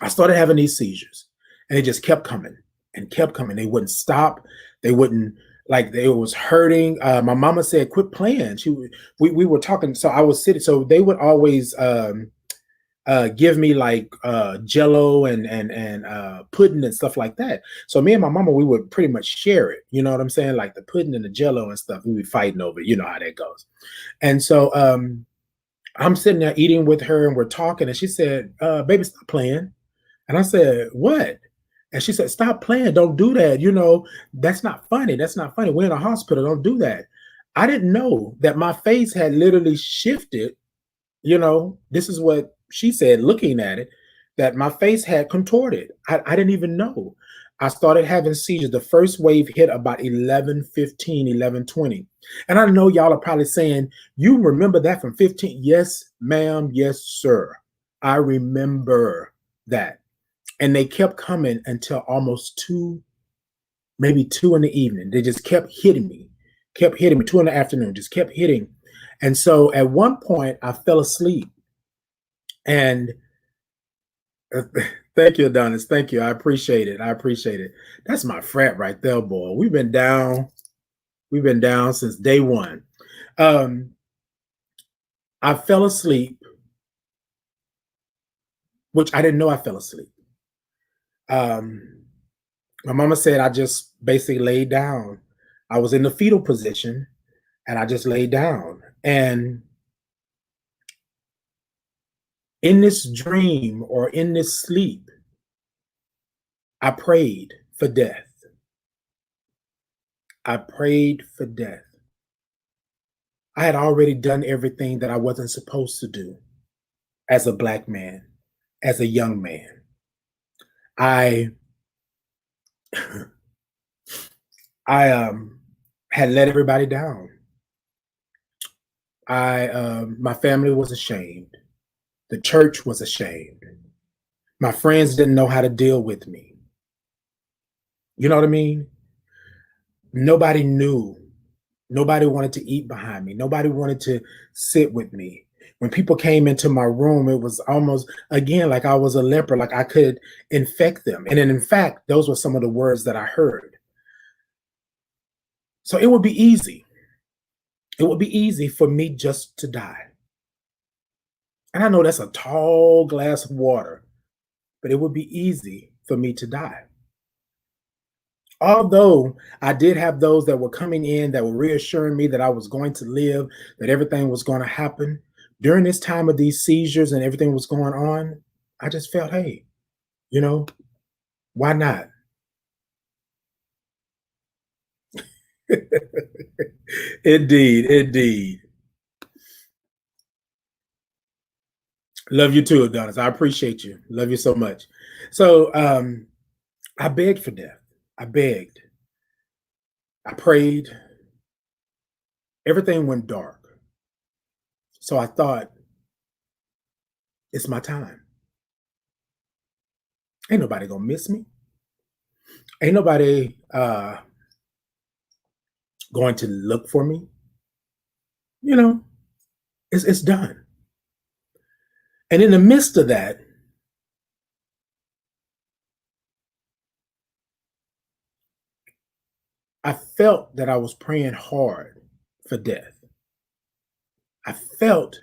I started having these seizures, and they just kept coming and kept coming. They wouldn't stop. They wouldn't, like, they was hurting. My mama said, "Quit playing." We were talking. So I was sitting. So they would always give me like Jello and pudding and stuff like that. So me and my mama, we would pretty much share it. You know what I'm saying? Like the pudding and the Jello and stuff. We would be fighting over. You know how that goes. And so I'm sitting there eating with her, and we're talking, and she said, "Baby, stop playing." And I said, "What?" And she said, "Stop playing. Don't do that. That's not funny. That's not funny. We're in a hospital. Don't do that." I didn't know that my face had literally shifted. This is what she said, looking at it, that my face had contorted. I didn't even know. I started having seizures. The first wave hit about 11:15, 11:20. And I know y'all are probably saying, "You remember that from 15?" Yes, ma'am. Yes, sir. I remember that. And they kept coming until almost two, maybe two in the evening. They just kept hitting me, two in the afternoon, just kept hitting. And so at one point, I fell asleep. And thank you, Adonis. Thank you. I appreciate it. I appreciate it. That's my frat right there, boy. We've been down. We've been down since day one. Um, I fell asleep, which I didn't know I fell asleep. Um, my mama said I just basically laid down. I was in the fetal position and I just laid down. And in this dream or in this sleep, I prayed for death. I prayed for death. I had already done everything that I wasn't supposed to do as a black man, as a young man. I I had let everybody down. My family was ashamed. The church was ashamed. My friends didn't know how to deal with me. You know what I mean? Nobody knew. Nobody wanted to eat behind me. Nobody wanted to sit with me. When people came into my room, it was almost, again, like I was a leper, like I could infect them. And then, in fact, those were some of the words that I heard. So it would be easy. It would be easy for me just to die. And I know that's a tall glass of water, but it would be easy for me to die. Although I did have those that were coming in that were reassuring me that I was going to live, that everything was going to happen during this time of these seizures and everything was going on, I just felt, hey, you know, why not? Indeed, indeed. Love you too, Adonis. I appreciate you. Love you so much. So I begged for death. I begged. I prayed. Everything went dark. So I thought, it's my time. Ain't nobody gonna miss me. Ain't nobody going to look for me. You know, it's done. And in the midst of that, I felt that I was praying hard for death. I felt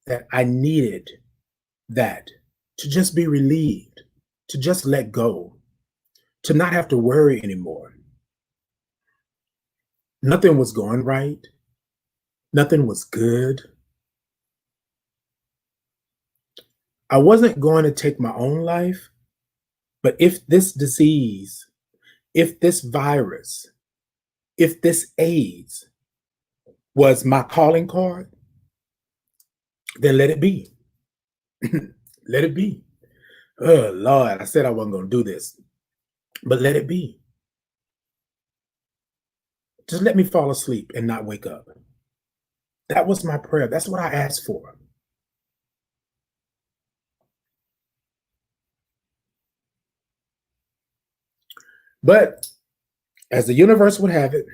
that I needed that to just be relieved, to just let go, to not have to worry anymore. Nothing was going right. Nothing was good. I wasn't going to take my own life, but if this disease, if this virus, if this AIDS was my calling card, then let it be. Let it be. Oh, Lord, I said I wasn't going to do this, but let it be. Just let me fall asleep and not wake up. That was my prayer. That's what I asked for. But as the universe would have it,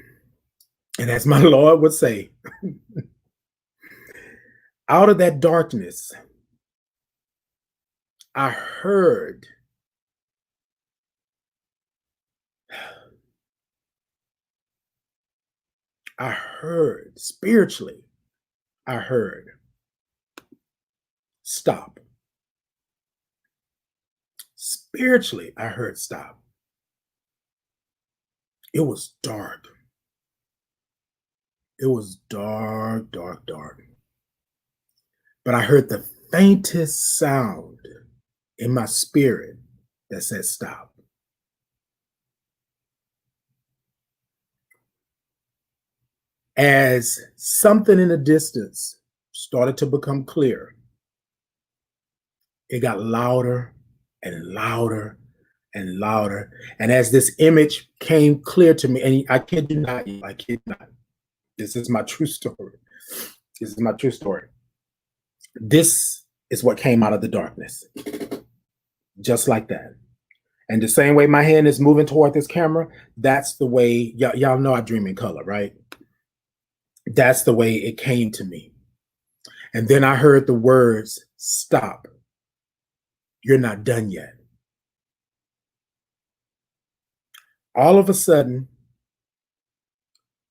and as my Lord would say, out of that darkness, I heard spiritually, I heard stop. Spiritually, I heard stop. It was dark. It was dark, dark, dark. But I heard the faintest sound in my spirit that said stop. As something in the distance started to become clear, it got louder and louder and louder. And as this image came clear to me, and I kid you not, I kid not, this is my true story. This is my true story. This is what came out of the darkness, just like that. And the same way my hand is moving toward this camera, that's the way, y'all know I dream in color, right? That's the way it came to me. And then I heard the words, stop. You're not done yet. All of a sudden,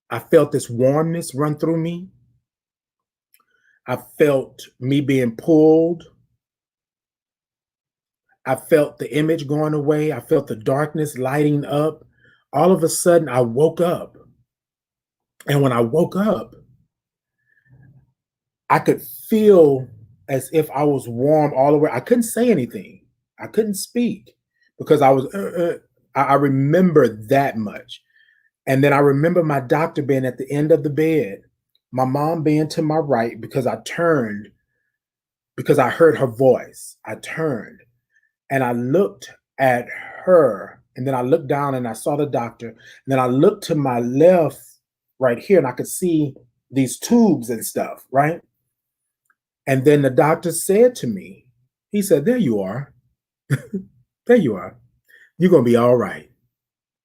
I felt this warmness run through me. I felt me being pulled. I felt the image going away. I felt the darkness lighting up. All of a sudden, I woke up. And when I woke up, I could feel as if I was warm all over. I couldn't say anything. I couldn't speak because I was, I remember that much. And then I remember my doctor being at the end of the bed, my mom being to my right because I turned, because I heard her voice. I turned and I looked at her, and then I looked down and I saw the doctor. And then I looked to my left right here and I could see these tubes and stuff, right? And then the doctor said to me, he said, there you are. There you are. You're going to be all right.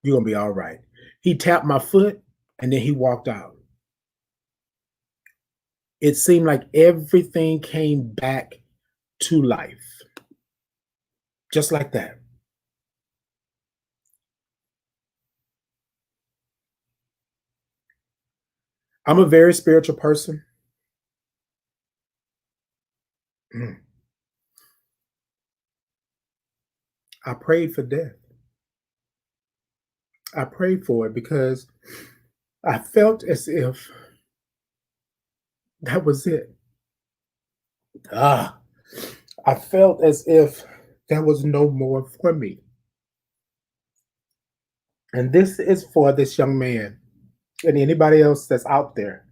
You're going to be all right. He tapped my foot and then he walked out. It seemed like everything came back to life. Just like that. I'm a very spiritual person. I prayed for death. I prayed for it because I felt as if that was it. I felt as if there was no more for me. And this is for this young man and anybody else that's out there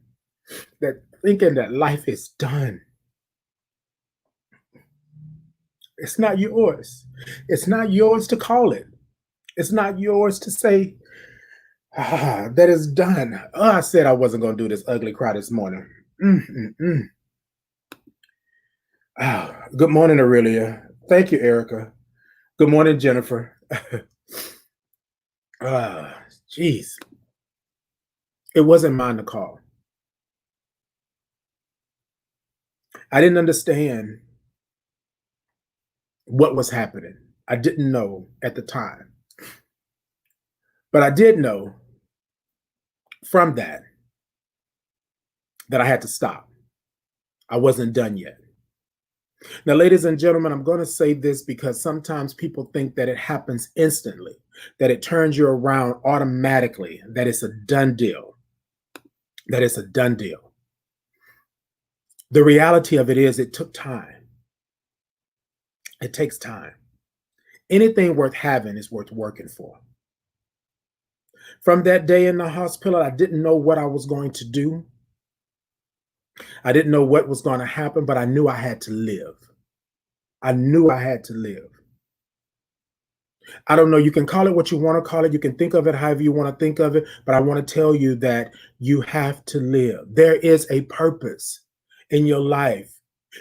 that thinking that life is done. It's not yours. It's not yours to call it. It's not yours to say, that is done. Oh, I said I wasn't going to do this ugly cry this morning. Good morning, Aurelia. Thank you, Erica. Good morning, Jennifer. Jeez. It wasn't mine to call. I didn't understand what was happening. I didn't know at the time. But I did know from that I had to stop. I wasn't done yet. Now, ladies and gentlemen, I'm going to say this because sometimes people think that it happens instantly, that it turns you around automatically, that it's a done deal, that it's a done deal. The reality of it is it took time. It takes time. Anything worth having is worth working for. From that day in the hospital, I didn't know what I was going to do. I didn't know what was going to happen, but I knew I had to live. I knew I had to live. I don't know, you can call it what you want to call it. You can think of it however you want to think of it, but I want to tell you that you have to live. There is a purpose in your life.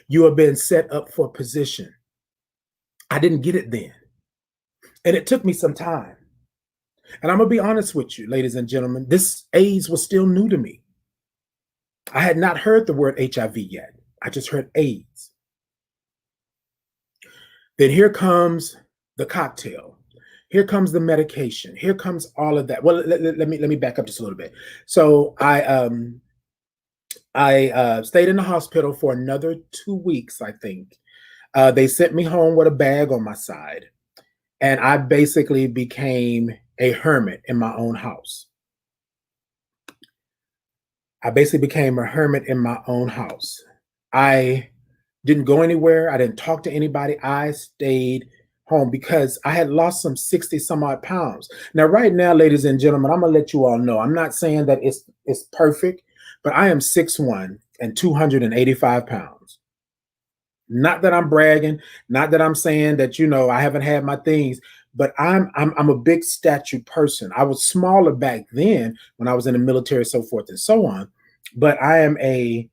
You have been set up for position. I didn't get it then. And it took me some time. And I'm going to be honest with you, ladies and gentlemen, this AIDS was still new to me. I had not heard the word HIV yet. I just heard AIDS. Then here comes the cocktail. Here comes the medication. Here comes all of that. Well, let me back up just a little bit. So I stayed in the hospital for another 2 weeks, I think. They sent me home with a bag on my side, and I basically became a hermit in my own house. I basically became a hermit in my own house. I didn't go anywhere. I didn't talk to anybody. I stayed home because I had lost some 60 some odd pounds. Now, right now, ladies and gentlemen, I'm gonna let you all know. I'm not saying that it's perfect, but I am 6'1" and 285 pounds. Not that I'm bragging, not that I'm saying that, I haven't had my things, but I'm a big statured person. I was smaller back then when I was in the military, so forth and so on. But I am a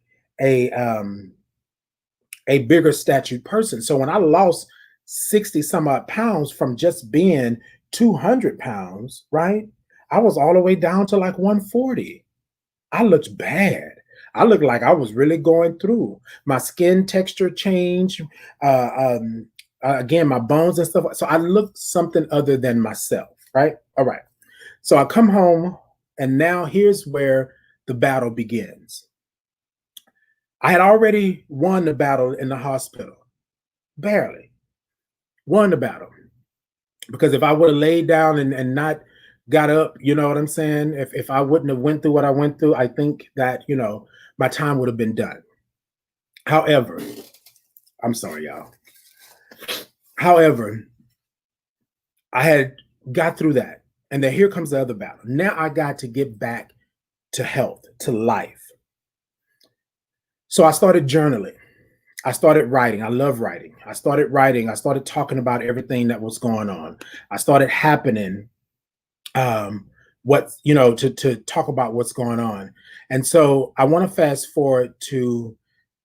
bigger statured person. So when I lost 60 some odd pounds from just being 200 pounds, right? I was all the way down to like 140. I looked bad. I looked like I was really going through. My skin texture changed. Again, my bones and stuff. So I looked something other than myself, right? All right. So I come home, and now here's where the battle begins. I had already won the battle in the hospital, barely won the battle. Because if I would have laid down and not got up, you know what I'm saying? If I wouldn't have went through what I went through, I think that, my time would have been done. However, I'm sorry, y'all. However, I had got through that. And then here comes the other battle. Now I got to get back to health, to life. So I started journaling. I started writing. I love writing. I started writing. I started talking about everything that was going on. I started happening, to talk about what's going on. And so I want to fast forward to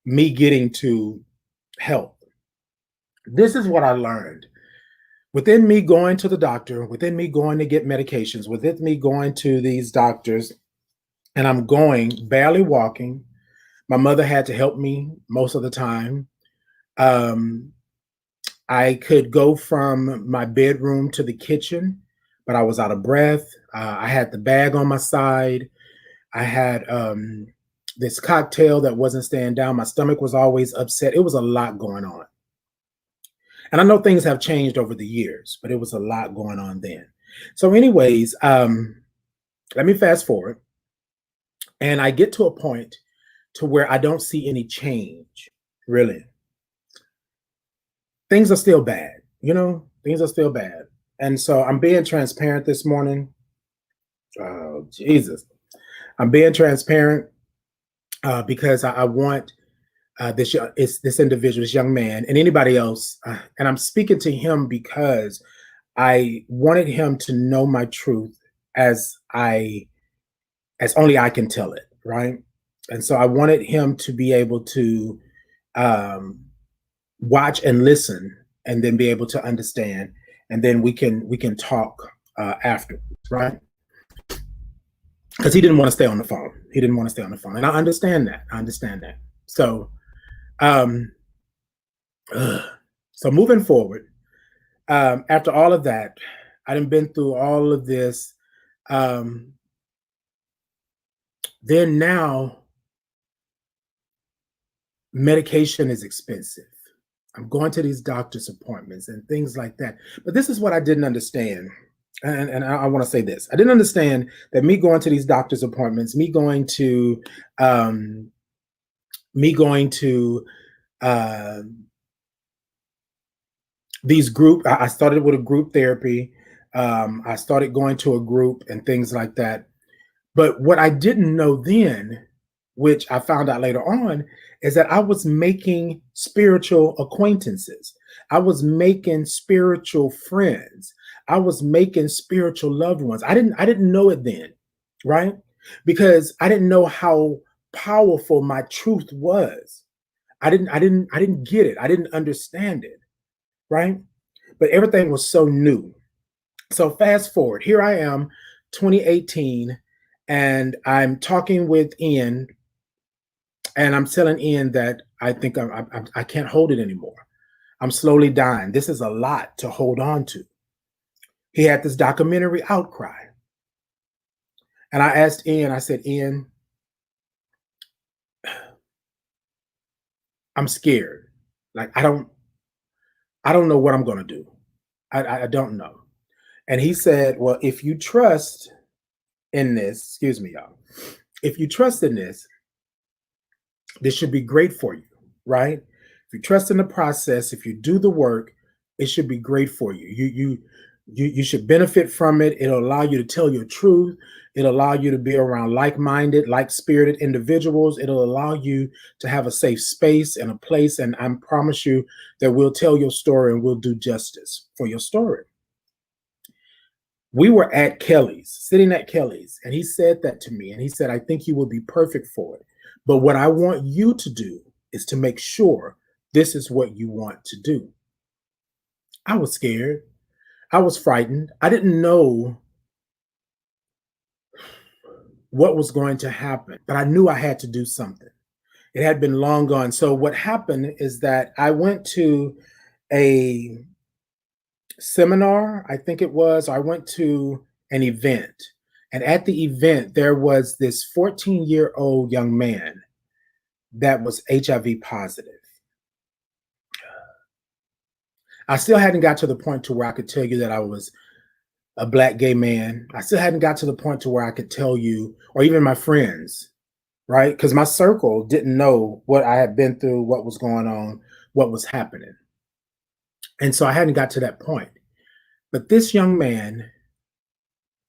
me getting to health. This is what I learned. Within me going to the doctor, within me going to get medications, within me going to these doctors, and I'm going, barely walking. My mother had to help me most of the time. I could go from my bedroom to the kitchen, but I was out of breath. I had the bag on my side. I had this cocktail that wasn't staying down. My stomach was always upset. It was a lot going on. And I know things have changed over the years, but it was a lot going on then. So anyways, let me fast forward. And I get to a point to where I don't see any change, really. Things are still bad, things are still bad. And so I'm being transparent this morning. Oh, Jesus. I'm being transparent because I want this individual, this young man, and anybody else, and I'm speaking to him because I wanted him to know my truth as only I can tell it, right? And so I wanted him to be able to watch and listen, and then be able to understand, and then we can talk afterwards, right? Because he didn't want to stay on the phone. He didn't want to stay on the phone, and I understand that. So, so moving forward, after all of that, I done been through all of this. Then now, medication is expensive. I'm going to these doctor's appointments and things like that. But this is what I didn't understand. And I want to say this. I didn't understand that me going to these doctor's appointments, me going to these group, I started with a group therapy. I started going to a group and things like that. But what I didn't know then, which I found out later on, is that I was making spiritual acquaintances. I was making spiritual friends. I was making spiritual loved ones. I didn't know it then, right? Because I didn't know how powerful my truth was. I didn't get it. I didn't understand it, right? But everything was so new. So fast forward, here I am, 2018, and I'm talking with Ian, and I'm telling Ian that I think I can't hold it anymore. I'm slowly dying. This is a lot to hold on to. He had this documentary Outcry, and I asked Ian. I said, Ian, I'm scared. Like I don't know what I'm going to do. I don't know. And he said, well, if you trust in this, excuse me, y'all, if you trust in this should be great for you, right? If you trust in the process, if you do the work, it should be great for you. You should benefit from it. It'll allow you to tell your truth. It'll allow you to be around like-minded, like-spirited individuals. It'll allow you to have a safe space and a place. And I promise you that we'll tell your story and we'll do justice for your story. We were at Kelly's, sitting at Kelly's, and he said that to me. And he said, I think you will be perfect for it. But what I want you to do is to make sure this is what you want to do. I was scared. I was frightened. I didn't know what was going to happen, but I knew I had to do something. It had been long gone. So what happened is that I went to a seminar, I think it was. I went to an event. And at the event, there was this 14-year-old young man that was HIV positive. I still hadn't got to the point to where I could tell you that I was a Black gay man. I still hadn't got to the point to where I could tell you, or even my friends, right? Because my circle didn't know what I had been through, what was going on, what was happening. And so I hadn't got to that point. But this young man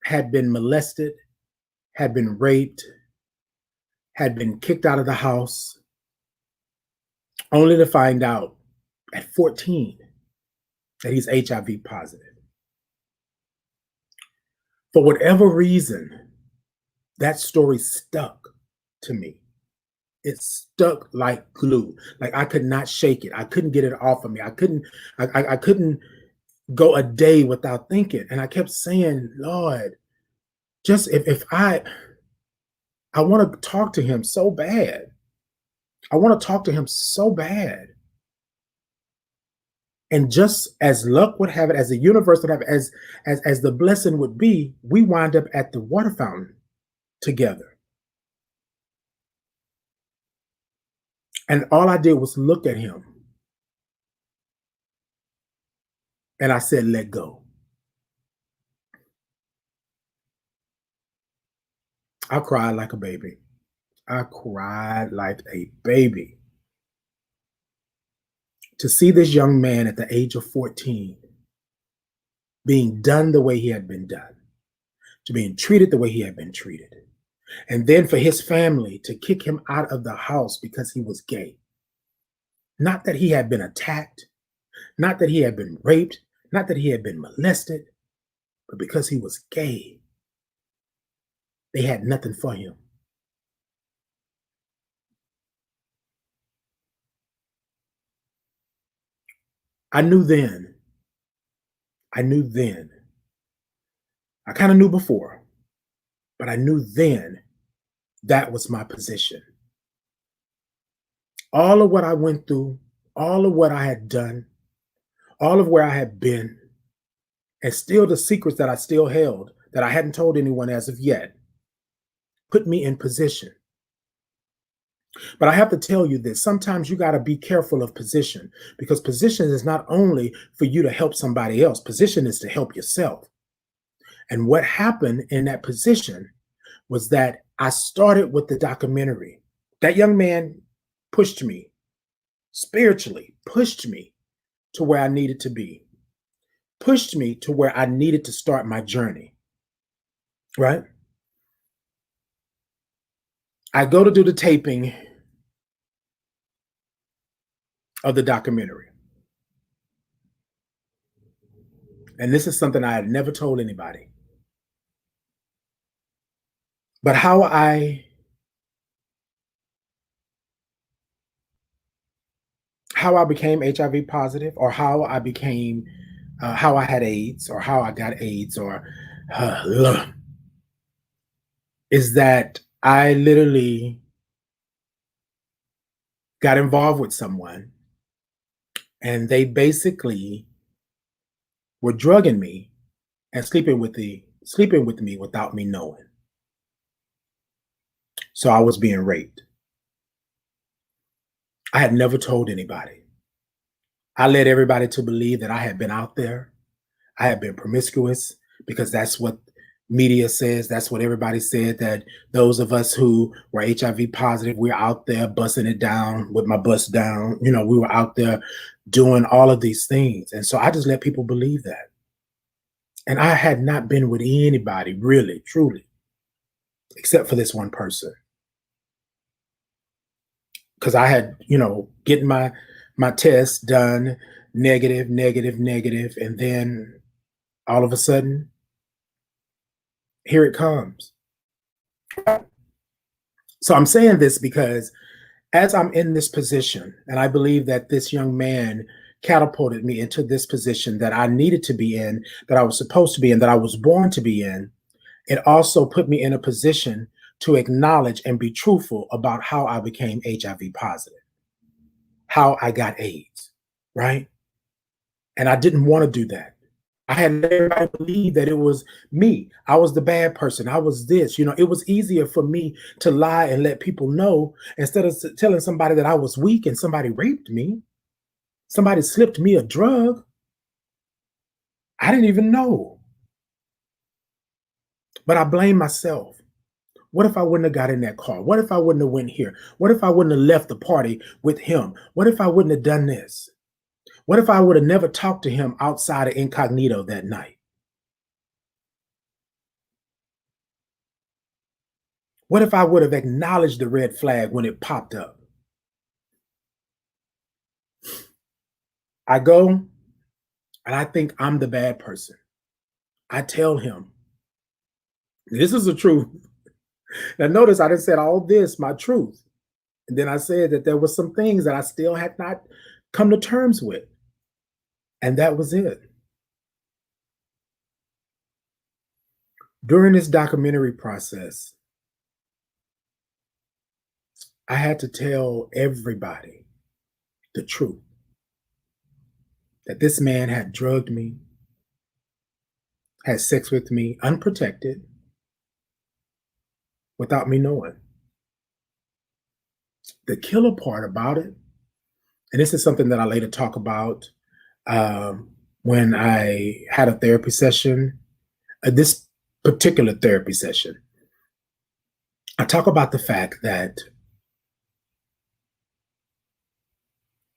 had been molested, had been raped, had been kicked out of the house, only to find out at 14 that he's HIV positive. For whatever reason, that story stuck to me. It stuck like glue. Like I could not shake it. I couldn't get it off of me. I couldn't go a day without thinking. And I kept saying, Lord, just if I want to talk to him so bad. I want to talk to him so bad. And just as luck would have it, as the universe would have it, as the blessing would be, we wind up at the water fountain together. And all I did was look at him. And I said, let go. I cried like a baby. I cried like a baby. To see this young man at the age of 14 being done the way he had been done, to being treated the way he had been treated, and then for his family to kick him out of the house because he was gay. Not that he had been attacked, not that he had been raped, not that he had been molested, but because he was gay. They had nothing for him. I knew then. I kind of knew before, but I knew then that was my position. All of what I went through, all of what I had done, all of where I had been, and still the secrets that I still held that I hadn't told anyone as of yet, put me in position. But I have to tell you this, sometimes you got to be careful of position, because position is not only for you to help somebody else, position is to help yourself. And what happened in that position was that I started with the documentary. That young man pushed me, spiritually pushed me to where I needed to be, pushed me to where I needed to start my journey, right? I go to do the taping of the documentary. And this is something I had never told anybody. But how I became HIV positive, or how I became how I had AIDS, or how I got AIDS, or uh, is that I literally got involved with someone, and they basically were drugging me and sleeping with me without me knowing. So I was being raped. I had never told anybody. I led everybody to believe that I had been out there. I had been promiscuous because that's what media says. That's what everybody said, that those of us who were HIV positive, we're out there busting it down with my bust down. You know, we were out there doing all of these things. And so I just let people believe that. And I had not been with anybody really, truly, except for this one person. Because I had, getting my test done, negative, negative, negative, and then all of a sudden, here it comes. So I'm saying this because as I'm in this position, and I believe that this young man catapulted me into this position that I needed to be in, that I was supposed to be in, that I was born to be in, it also put me in a position to acknowledge and be truthful about how I became HIV positive, how I got AIDS, right? And I didn't want to do that. I had let everybody believe that it was me. I was the bad person. I was this. It was easier for me to lie and let people know instead of telling somebody that I was weak and somebody raped me. Somebody slipped me a drug. I didn't even know. But I blame myself. What if I wouldn't have got in that car? What if I wouldn't have went here? What if I wouldn't have left the party with him? What if I wouldn't have done this? What if I would have never talked to him outside of incognito that night? What if I would have acknowledged the red flag when it popped up? I go and I think I'm the bad person. I tell him, this is the truth. Now, notice I didn't say all this, my truth. And then I said that there were some things that I still had not come to terms with. And that was it. During this documentary process, I had to tell everybody the truth, that this man had drugged me, had sex with me unprotected, without me knowing. The killer part about it, and this is something that I later talk about when I had a therapy session, this particular therapy session, I talk about the fact that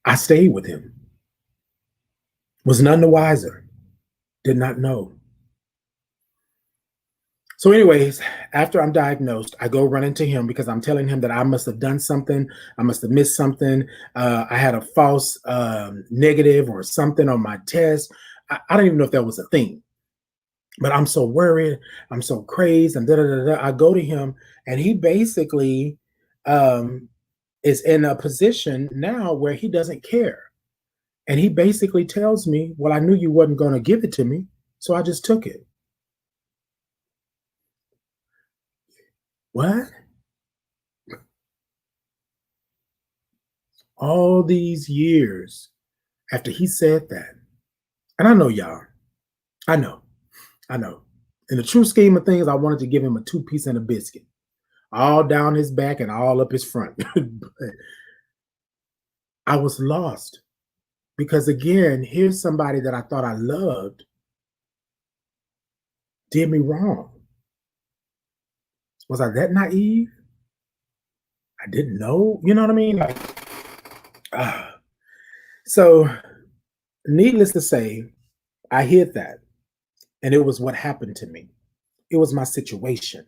I stayed with him, was none the wiser, did not know. So, anyways, after I'm diagnosed, I go run into him because I'm telling him that I must have done something. I must have missed something. I had a false negative or something on my test. I don't even know if that was a thing, but I'm so worried. I'm so crazed. And da da da da. I go to him, and he basically is in a position now where he doesn't care. And he basically tells me, well, I knew you wasn't going to give it to me, so I just took it. What? All these years after he said that, and I know y'all, I know, I know. In the true scheme of things, I wanted to give him a two-piece and a biscuit, all down his back and all up his front. But I was lost because, again, here's somebody that I thought I loved did me wrong. Was I that naive? I didn't know. You know what I mean? Like, so, needless to say, I hid that. And it was what happened to me. It was my situation.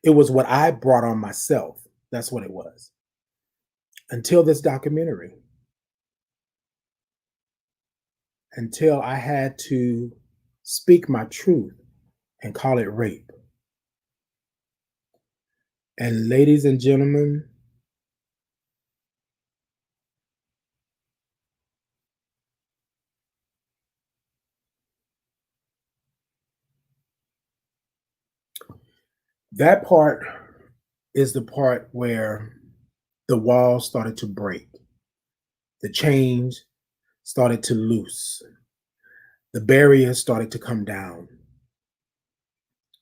It was what I brought on myself. That's what it was. Until this documentary. Until I had to speak my truth, and call it rape. And ladies and gentlemen, that part is the part where the walls started to break. The chains started to loose. The barriers started to come down.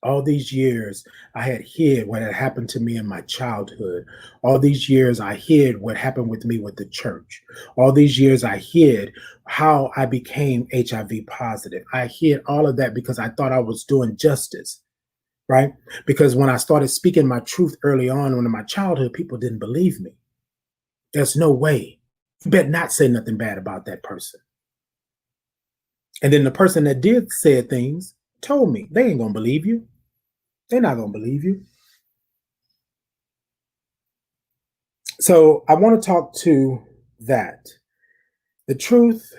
All these years, I had hid what had happened to me in my childhood. All these years, I hid what happened with me with the church. All these years, I hid how I became HIV positive. I hid all of that because I thought I was doing justice, right? Because when I started speaking my truth early on in my childhood, people didn't believe me. There's no way. You better not say nothing bad about that person. And then the person that did say things told me they ain't gonna believe you. They're not gonna believe you. So I want to talk to that. The truth.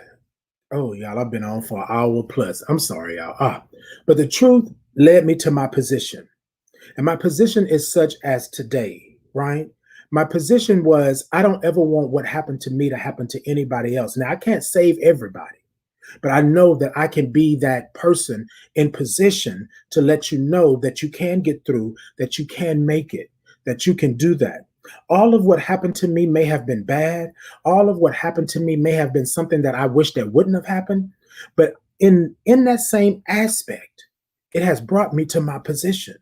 Oh, y'all, I've been on for an hour plus. I'm sorry, y'all. But the truth led me to my position. And my position is such as today, right? My position was I don't ever want what happened to me to happen to anybody else. Now, I can't save everybody. But I know that I can be that person in position to let you know that you can get through, that you can make it, that you can do that. All of what happened to me may have been bad. All of what happened to me may have been something that I wish that wouldn't have happened. But in that same aspect, it has brought me to my position.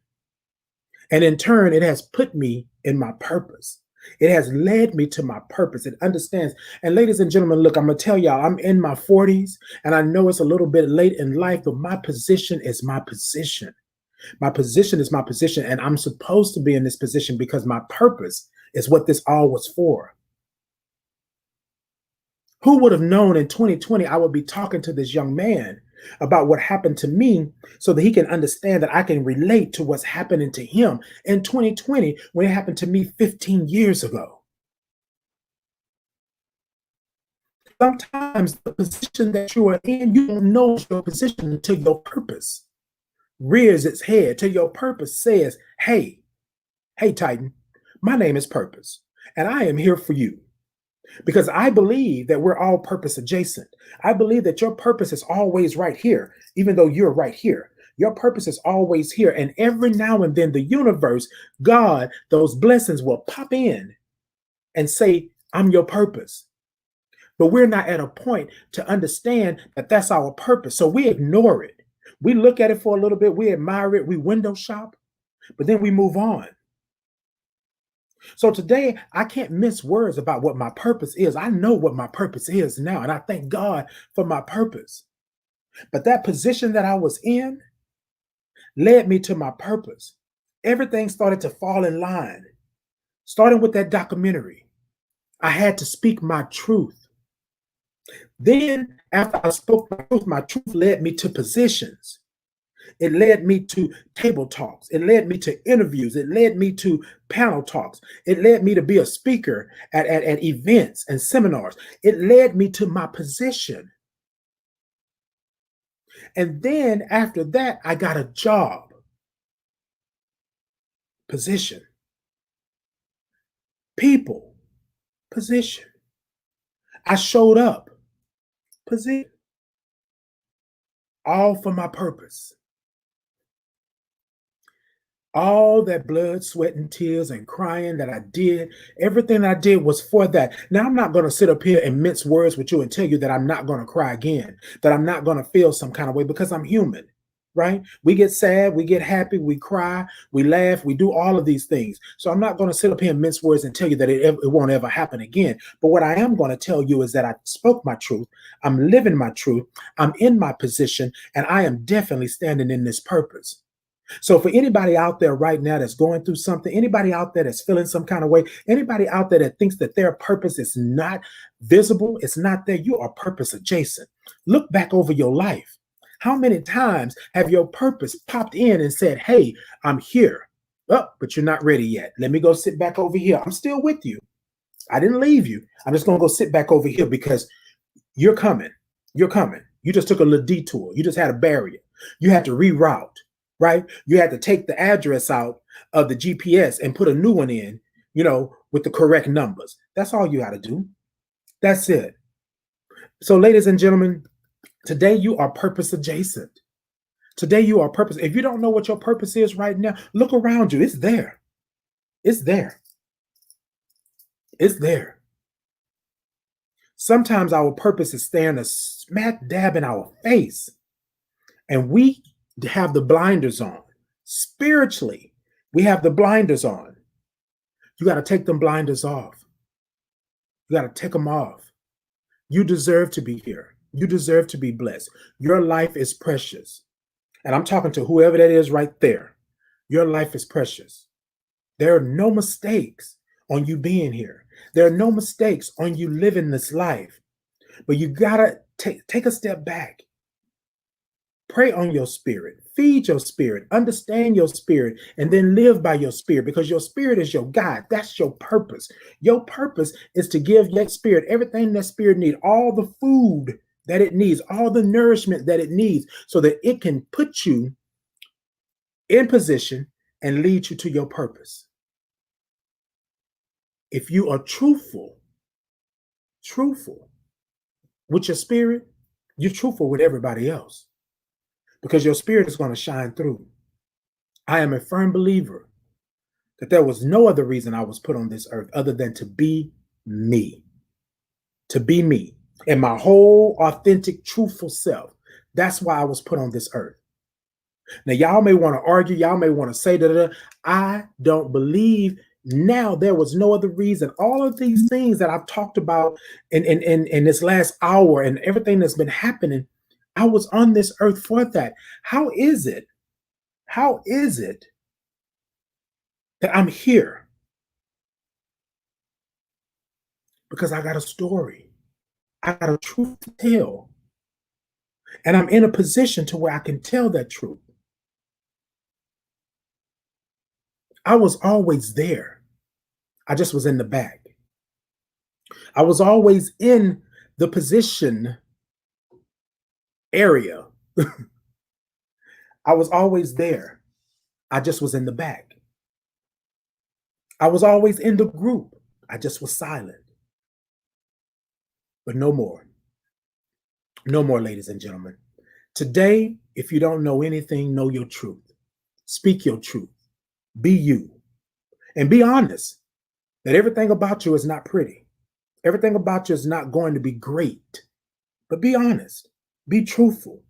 And in turn, it has put me in my purpose. It has led me to my purpose. It understands. And ladies and gentlemen, look, I'm going to tell y'all, I'm in my 40s and I know it's a little bit late in life, but my position is my position. My position is my position. And I'm supposed to be in this position because my purpose is what this all was for. Who would have known in 2020 I would be talking to this young man about what happened to me so that he can understand that I can relate to what's happening to him in 2020 when it happened to me 15 years ago. Sometimes the position that you are in, you don't know your position until your purpose rears its head, till your purpose says, hey, Titan, my name is Purpose, and I am here for you. Because I believe that we're all purpose adjacent. I believe that your purpose is always right here, even though you're right here. Your purpose is always here. And every now and then the universe, God, those blessings will pop in and say, I'm your purpose. But we're not at a point to understand that that's our purpose. So we ignore it. We look at it for a little bit. We admire it. We window shop, but then we move on. So today, I can't mince words about what my purpose is. I know what my purpose is now, and I thank God for my purpose. But that position that I was in led me to my purpose. Everything started to fall in line, starting with that documentary. I had to speak my truth. Then, after I spoke my truth led me to positions. It led me to table talks. It led me to interviews. It led me to panel talks. It led me to be a speaker at events and seminars. It led me to my position. And then after that, I got a job. Position. People. Position. I showed up. Position. All for my purpose. All that blood, sweat, and tears and crying that I did, everything I did was for that. Now, I'm not going to sit up here and mince words with you and tell you that I'm not going to cry again, that I'm not going to feel some kind of way because I'm human, right? We get sad, we get happy, we cry, we laugh, we do all of these things. So I'm not going to sit up here and mince words and tell you that it won't ever happen again. But what I am going to tell you is that I spoke my truth. I'm living my truth. I'm in my position, and I am definitely standing in this purpose. So for anybody out there right now that's going through something, anybody out there that's feeling some kind of way, anybody out there that thinks that their purpose is not visible, it's not there, you are purpose adjacent. Look back over your life. How many times have your purpose popped in and said, hey, I'm here. Oh, but you're not ready yet. Let me go sit back over here. I'm still with you. I didn't leave you. I'm just going to go sit back over here because you're coming. You're coming. You just took a little detour. You just had a barrier. You had to reroute, right? You had to take the address out of the GPS and put a new one in, with the correct numbers. That's all you got to do. That's it. So, ladies and gentlemen, today you are purpose adjacent. Today you are purpose. If you don't know what your purpose is right now, look around you. It's there. It's there. It's there. Sometimes our purpose is staring us smack dab in our face, and we have the blinders on. Spiritually, we have the blinders on. You got to take them blinders off. You got to take them off. You deserve to be here. You deserve to be blessed. Your life is precious. And I'm talking to whoever that is right there. Your life is precious. There are no mistakes on you being here. There are no mistakes on you living this life. But you got to take a step back. Pray on your spirit. Feed your spirit. Understand your spirit. And then live by your spirit, because your spirit is your guide. That's your purpose. Your purpose is to give that spirit everything that spirit needs, all the food that it needs, all the nourishment that it needs, so that it can put you in position and lead you to your purpose. If you are truthful with your spirit, you're truthful with everybody else, because your spirit is going to shine through. I am a firm believer that there was no other reason I was put on this earth other than to be me. To be me. And my whole authentic, truthful self. That's why I was put on this earth. Now, y'all may want to argue. Y'all may want to say that I don't believe now there was no other reason. All of these things that I've talked about in this last hour and everything that's been happening, I was on this earth for that. How is it that I'm here? Because I got a story. I got a truth to tell. And I'm in a position to where I can tell that truth. I was always there. I just was in the back. I was always in the position area. I was always there. I just was in the back. I was always in the group. I just was silent. But no more. No more, ladies and gentlemen. Today, if you don't know anything, know your truth. Speak your truth. Be you. And be honest that everything about you is not pretty. Everything about you is not going to be great. But be honest. Be truthful.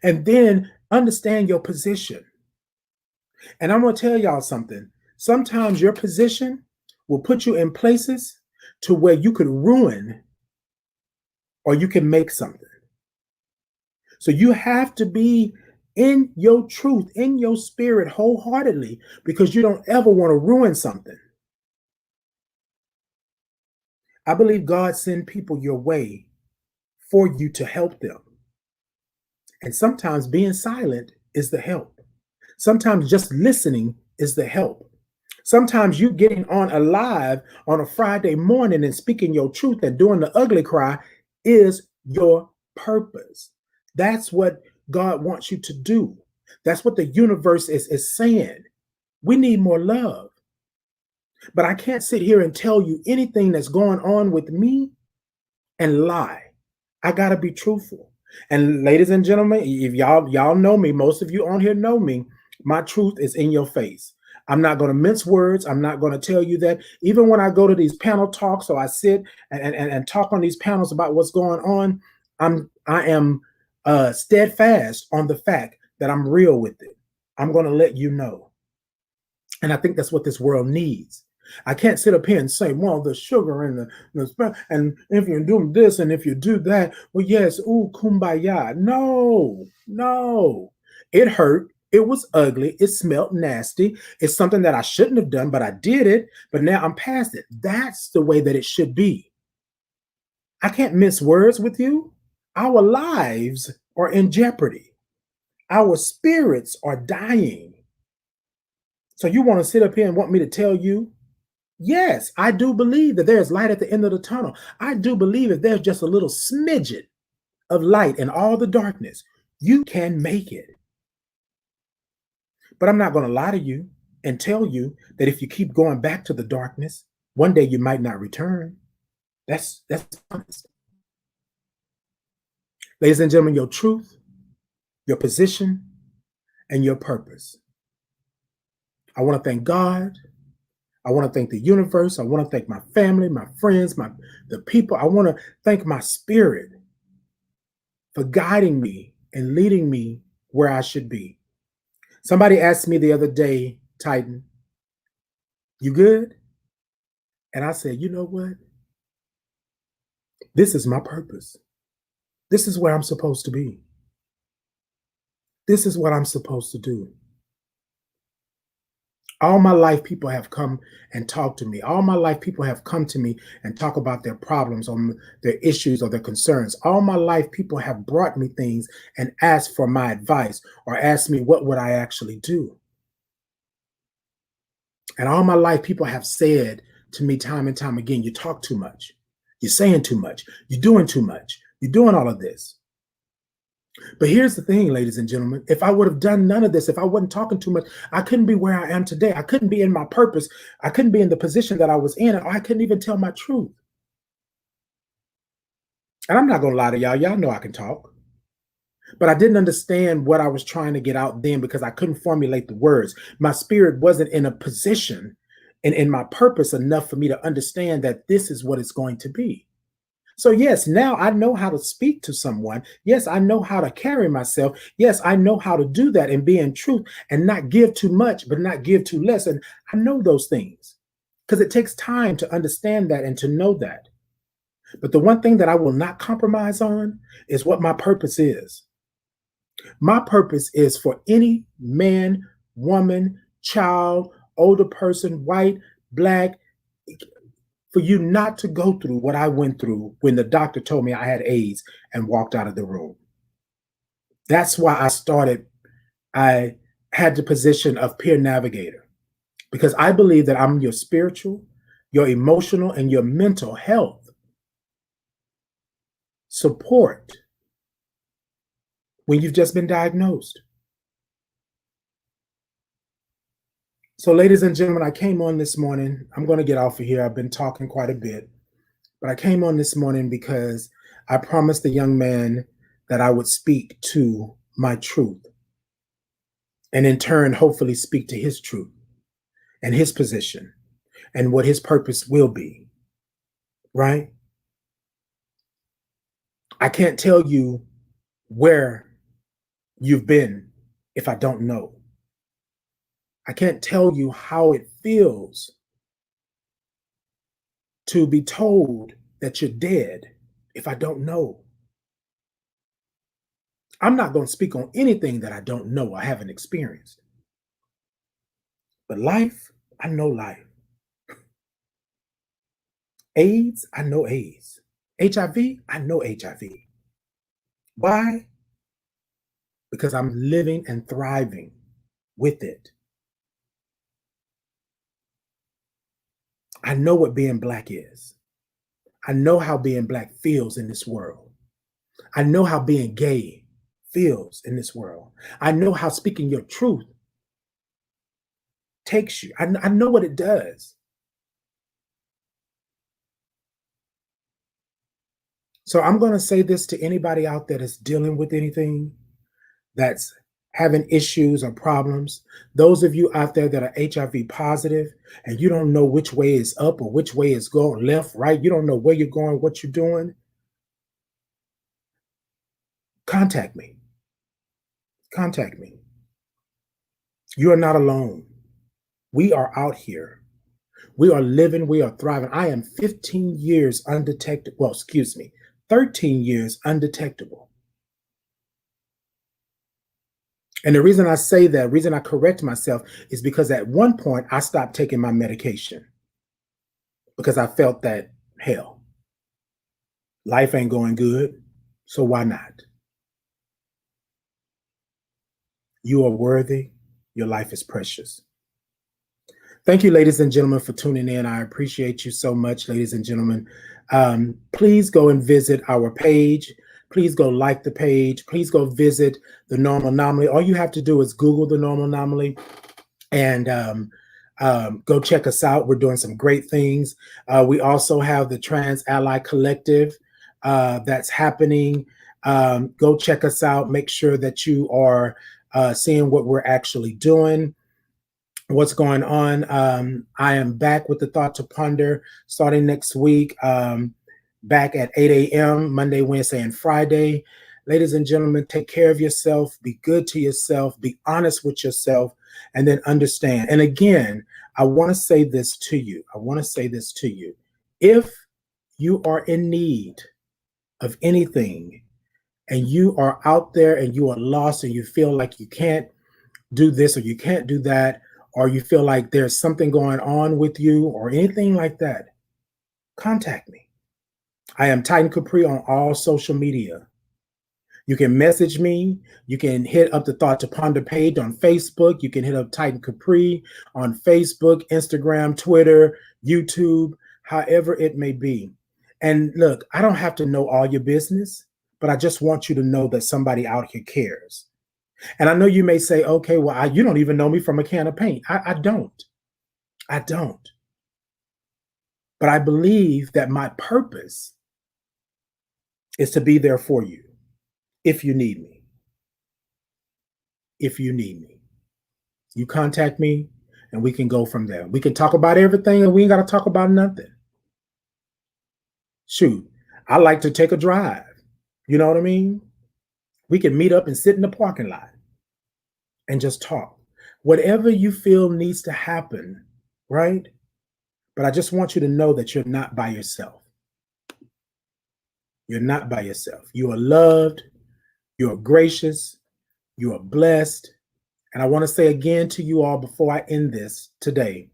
And then understand your position. And I'm going to tell y'all something. Sometimes your position will put you in places to where you could ruin or you can make something. So you have to be in your truth, in your spirit wholeheartedly, because you don't ever want to ruin something. I believe God sends people your way for you to help them. And sometimes being silent is the help. Sometimes just listening is the help. Sometimes you getting on a live on a Friday morning and speaking your truth and doing the ugly cry is your purpose. That's what God wants you to do. That's what the universe is saying. We need more love. But I can't sit here and tell you anything that's going on with me and lie. I got to be truthful. And ladies and gentlemen, if y'all know me, most of you on here know me, my truth is in your face. I'm not going to mince words. I'm not going to tell you that. Even when I go to these panel talks, so I sit and talk on these panels about what's going on, I am steadfast on the fact that I'm real with it. I'm going to let you know. And I think that's what this world needs. I can't sit up here and say, well, the sugar and and if you're doing this and if you do that, well, yes, ooh, kumbaya. No. It hurt. It was ugly. It smelled nasty. It's something that I shouldn't have done, but I did it. But now I'm past it. That's the way that it should be. I can't mince words with you. Our lives are in jeopardy. Our spirits are dying. So you want to sit up here and want me to tell you? Yes, I do believe that there's light at the end of the tunnel. I do believe if there's just a little smidget of light in all the darkness, You can make it. But I'm not going to lie to you and tell you that if you keep going back to the darkness, one day you might not return. That's honest. Ladies and gentlemen, your truth, your position, and your purpose. I want to thank God. I want to thank the universe. I want to thank my family, my friends, the people. I want to thank my spirit for guiding me and leading me where I should be. Somebody asked me the other day, Titan, you good? And I said, you know what? This is my purpose. This is where I'm supposed to be. This is what I'm supposed to do. All my life, people have come and talked to me. All my life, people have come to me and talk about their problems or their issues or their concerns. All my life, people have brought me things and asked for my advice or asked me what would I actually do. And all my life, people have said to me time and time again, you talk too much. You're saying too much. You're doing too much. You're doing all of this. But here's the thing, ladies and gentlemen, if I would have done none of this, if I wasn't talking too much, I couldn't be where I am today. I couldn't be in my purpose. I couldn't be in the position that I was in. Or I couldn't even tell my truth. And I'm not going to lie to y'all. Y'all know I can talk. But I didn't understand what I was trying to get out then because I couldn't formulate the words. My spirit wasn't in a position and in my purpose enough for me to understand that this is what it's going to be. So yes, now I know how to speak to someone. Yes, I know how to carry myself. Yes, I know how to do that and be in truth and not give too much, but not give too less. And I know those things because it takes time to understand that and to know that. But the one thing that I will not compromise on is what my purpose is. My purpose is for any man, woman, child, older person, white, black, for you not to go through what I went through when the doctor told me I had AIDS and walked out of the room. That's why I had the position of peer navigator, because I believe that I'm your spiritual, your emotional, and your mental health support when you've just been diagnosed. So, ladies and gentlemen, I came on this morning. I'm going to get off of here. I've been talking quite a bit, but I came on this morning because I promised the young man that I would speak to my truth and in turn, hopefully speak to his truth and his position and what his purpose will be, right? I can't tell you where you've been if I don't know. I can't tell you how it feels to be told that you're dead if I don't know. I'm not going to speak on anything that I don't know or haven't experienced. But life, I know life. AIDS, I know AIDS. HIV, I know HIV. Why? Because I'm living and thriving with it. I know what being Black is. I know how being Black feels in this world. I know how being gay feels in this world. I know how speaking your truth takes you. I know what it does. So I'm going to say this to anybody out there that's dealing with anything, that's having issues or problems. Those of you out there that are HIV positive and you don't know which way is up or which way is going, left, right, you don't know where you're going, what you're doing, contact me. Contact me. You are not alone. We are out here. We are living, we are thriving. I am 15 years undetected. Well, excuse me, 13 years undetectable. And the reason I say that, reason I correct myself is because at one point I stopped taking my medication because I felt that, hell, life ain't going good, so why not? You are worthy. Your life is precious. Thank you, ladies and gentlemen, for tuning in. I appreciate you so much, ladies and gentlemen. Please go and visit our page. Please go like the page. Please go visit the Normal Anomaly. All you have to do is Google the Normal Anomaly and go check us out. We're doing some great things. We also have the Trans Ally Collective that's happening. Go check us out. Make sure that you are seeing what we're actually doing, what's going on. I am back with the Thought to Ponder starting next week, back at 8 a.m. Monday, Wednesday, and Friday. Ladies and gentlemen, take care of yourself. Be good to yourself. Be honest with yourself, and then understand. And again, I want to say this to you. If you are in need of anything and you are out there and you are lost and you feel like you can't do this or you can't do that, or you feel like there's something going on with you or anything like that, contact me. I am Titan Capri on all social media. You can message me. You can hit up the Thought to Ponder page on Facebook. You can hit up Titan Capri on Facebook, Instagram, Twitter, YouTube, however it may be. And look, I don't have to know all your business, but I just want you to know that somebody out here cares. And I know you may say, okay, well, you don't even know me from a can of paint. I don't. But I believe that my purpose is to be there for you if you need me. You contact me and we can go from there. We can talk about everything and we ain't got to talk about nothing. Shoot, I like to take a drive. You know what I mean? We can meet up and sit in the parking lot and just talk. Whatever you feel needs to happen, right? But I just want you to know that you're not by yourself. You're not by yourself. You are loved. You are gracious. You are blessed. And I want to say again to you all before I end this today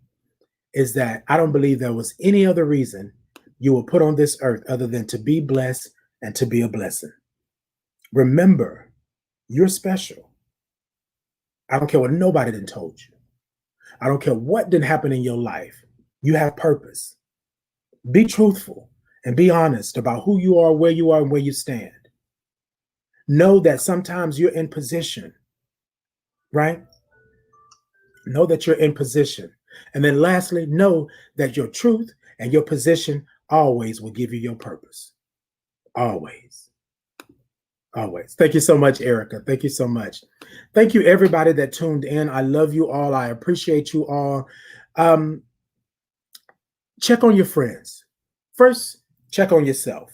is that I don't believe there was any other reason you were put on this earth other than to be blessed and to be a blessing. Remember, you're special. I don't care what nobody done told you. I don't care what didn't happen in your life. You have purpose. Be truthful and be honest about who you are, and where you stand. Know that sometimes you're in position, right? Know that you're in position. And then lastly, know that your truth and your position always will give you your purpose. Always. Thank you so much, Erica. Thank you so much. Thank you, everybody that tuned in. I love you all. I appreciate you all. Check on your friends. First, check on yourself.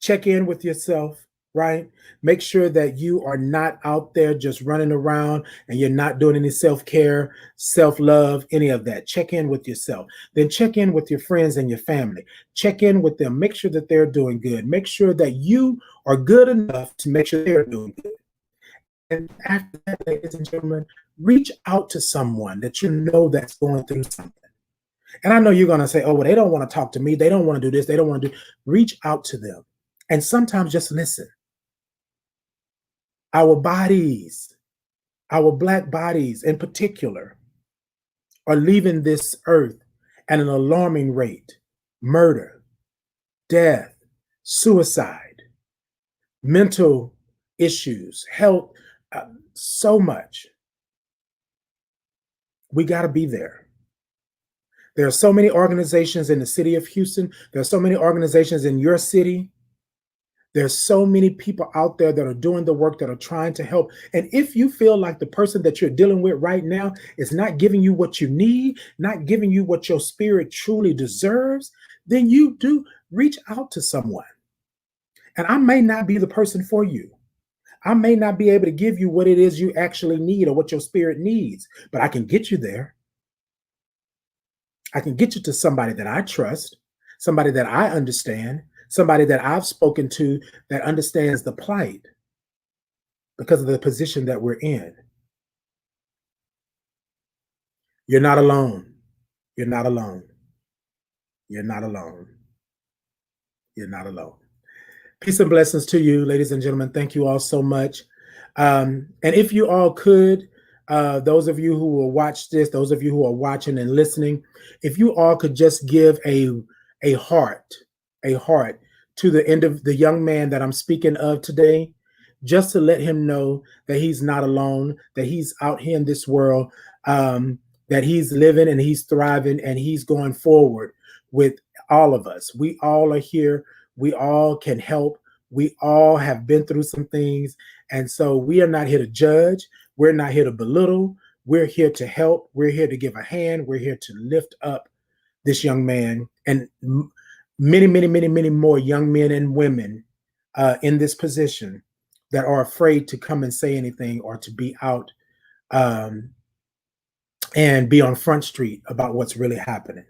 Check in with yourself, right? Make sure that you are not out there just running around and you're not doing any self-care, self-love, any of that. Check in with yourself. Then check in with your friends and your family. Check in with them. Make sure that they're doing good. Make sure that you are good enough to make sure they're doing good. And after that, ladies and gentlemen, reach out to someone that you know that's going through something. And I know you're going to say, oh, well, they don't want to talk to me. They don't want to do this. They don't want to do. Reach out to them. And sometimes just listen. Our bodies, our Black bodies in particular, are leaving this earth at an alarming rate. Murder, death, suicide, mental issues, health, so much. We got to be there. There are so many organizations in the city of Houston. There are so many organizations in your city. There's so many people out there that are doing the work, that are trying to help. And if you feel like the person that you're dealing with right now is not giving you what you need, not giving you what your spirit truly deserves, then you do reach out to someone. And I may not be the person for you. I may not be able to give you what it is you actually need or what your spirit needs, but I can get you there. I can get you to somebody that I trust, somebody that I understand, somebody that I've spoken to that understands the plight because of the position that we're in. You're not alone. You're not alone. You're not alone. You're not alone. Peace and blessings to you, ladies and gentlemen. Thank you all so much. And if you all could, those of you who will watch this, those of you who are watching and listening, if you all could just give a heart to the end of the young man that I'm speaking of today, just to let him know that he's not alone, that he's out here in this world, that he's living and he's thriving and he's going forward with all of us. We all are here. We all can help. We all have been through some things. And so we are not here to judge. We're not here to belittle. We're here to help. We're here to give a hand. We're here to lift up this young man and many, many, many, many more young men and women in this position that are afraid to come and say anything or to be out and be on Front Street about what's really happening.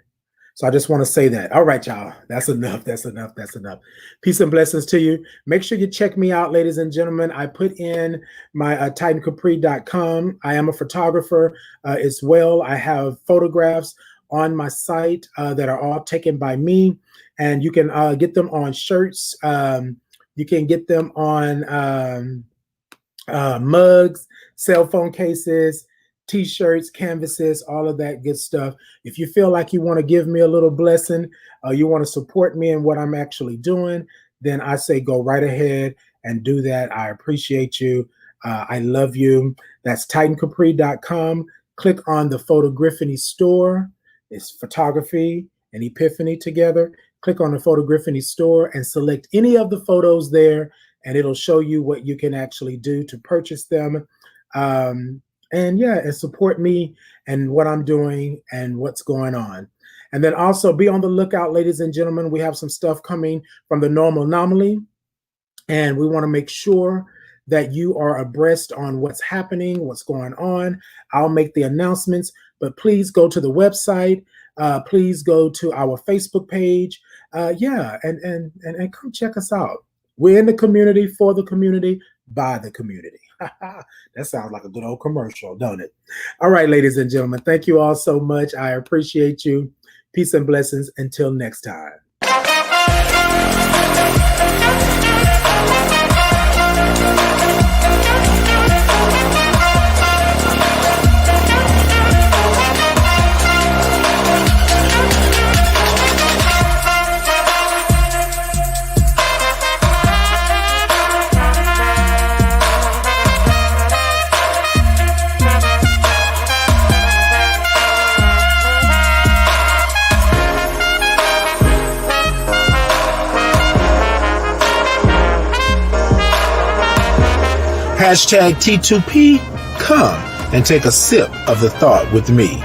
So I just want to say that. All right, y'all. That's enough. That's enough. That's enough. Peace and blessings to you. Make sure you check me out, ladies and gentlemen. I put in my TitanCapri.com. I am a photographer as well. I have photographs on my site that are all taken by me, and you can get them on shirts. You can get them on mugs, cell phone cases, T-shirts, canvases, all of that good stuff. If you feel like you want to give me a little blessing, you want to support me in what I'm actually doing, then I say go right ahead and do that. I appreciate you. I love you. That's TitanCapri.com. Click on the Photogriffany store. It's photography and epiphany together. Click on the Photogriffany store and select any of the photos there, and it'll show you what you can actually do to purchase them. And support me and what I'm doing and what's going on. And then also be on the lookout, ladies and gentlemen. We have some stuff coming from the Normal Anomaly, and we want to make sure that you are abreast on what's happening, what's going on. I'll make the announcements, but please go to the website. Please go to our Facebook page. And come check us out. We're in the community, for the community, by the community. That sounds like a good old commercial, don't it? All right, ladies and gentlemen, thank you all so much. I appreciate you. Peace and blessings. Until next time. Hashtag T2P, come and take a sip of the thought with me.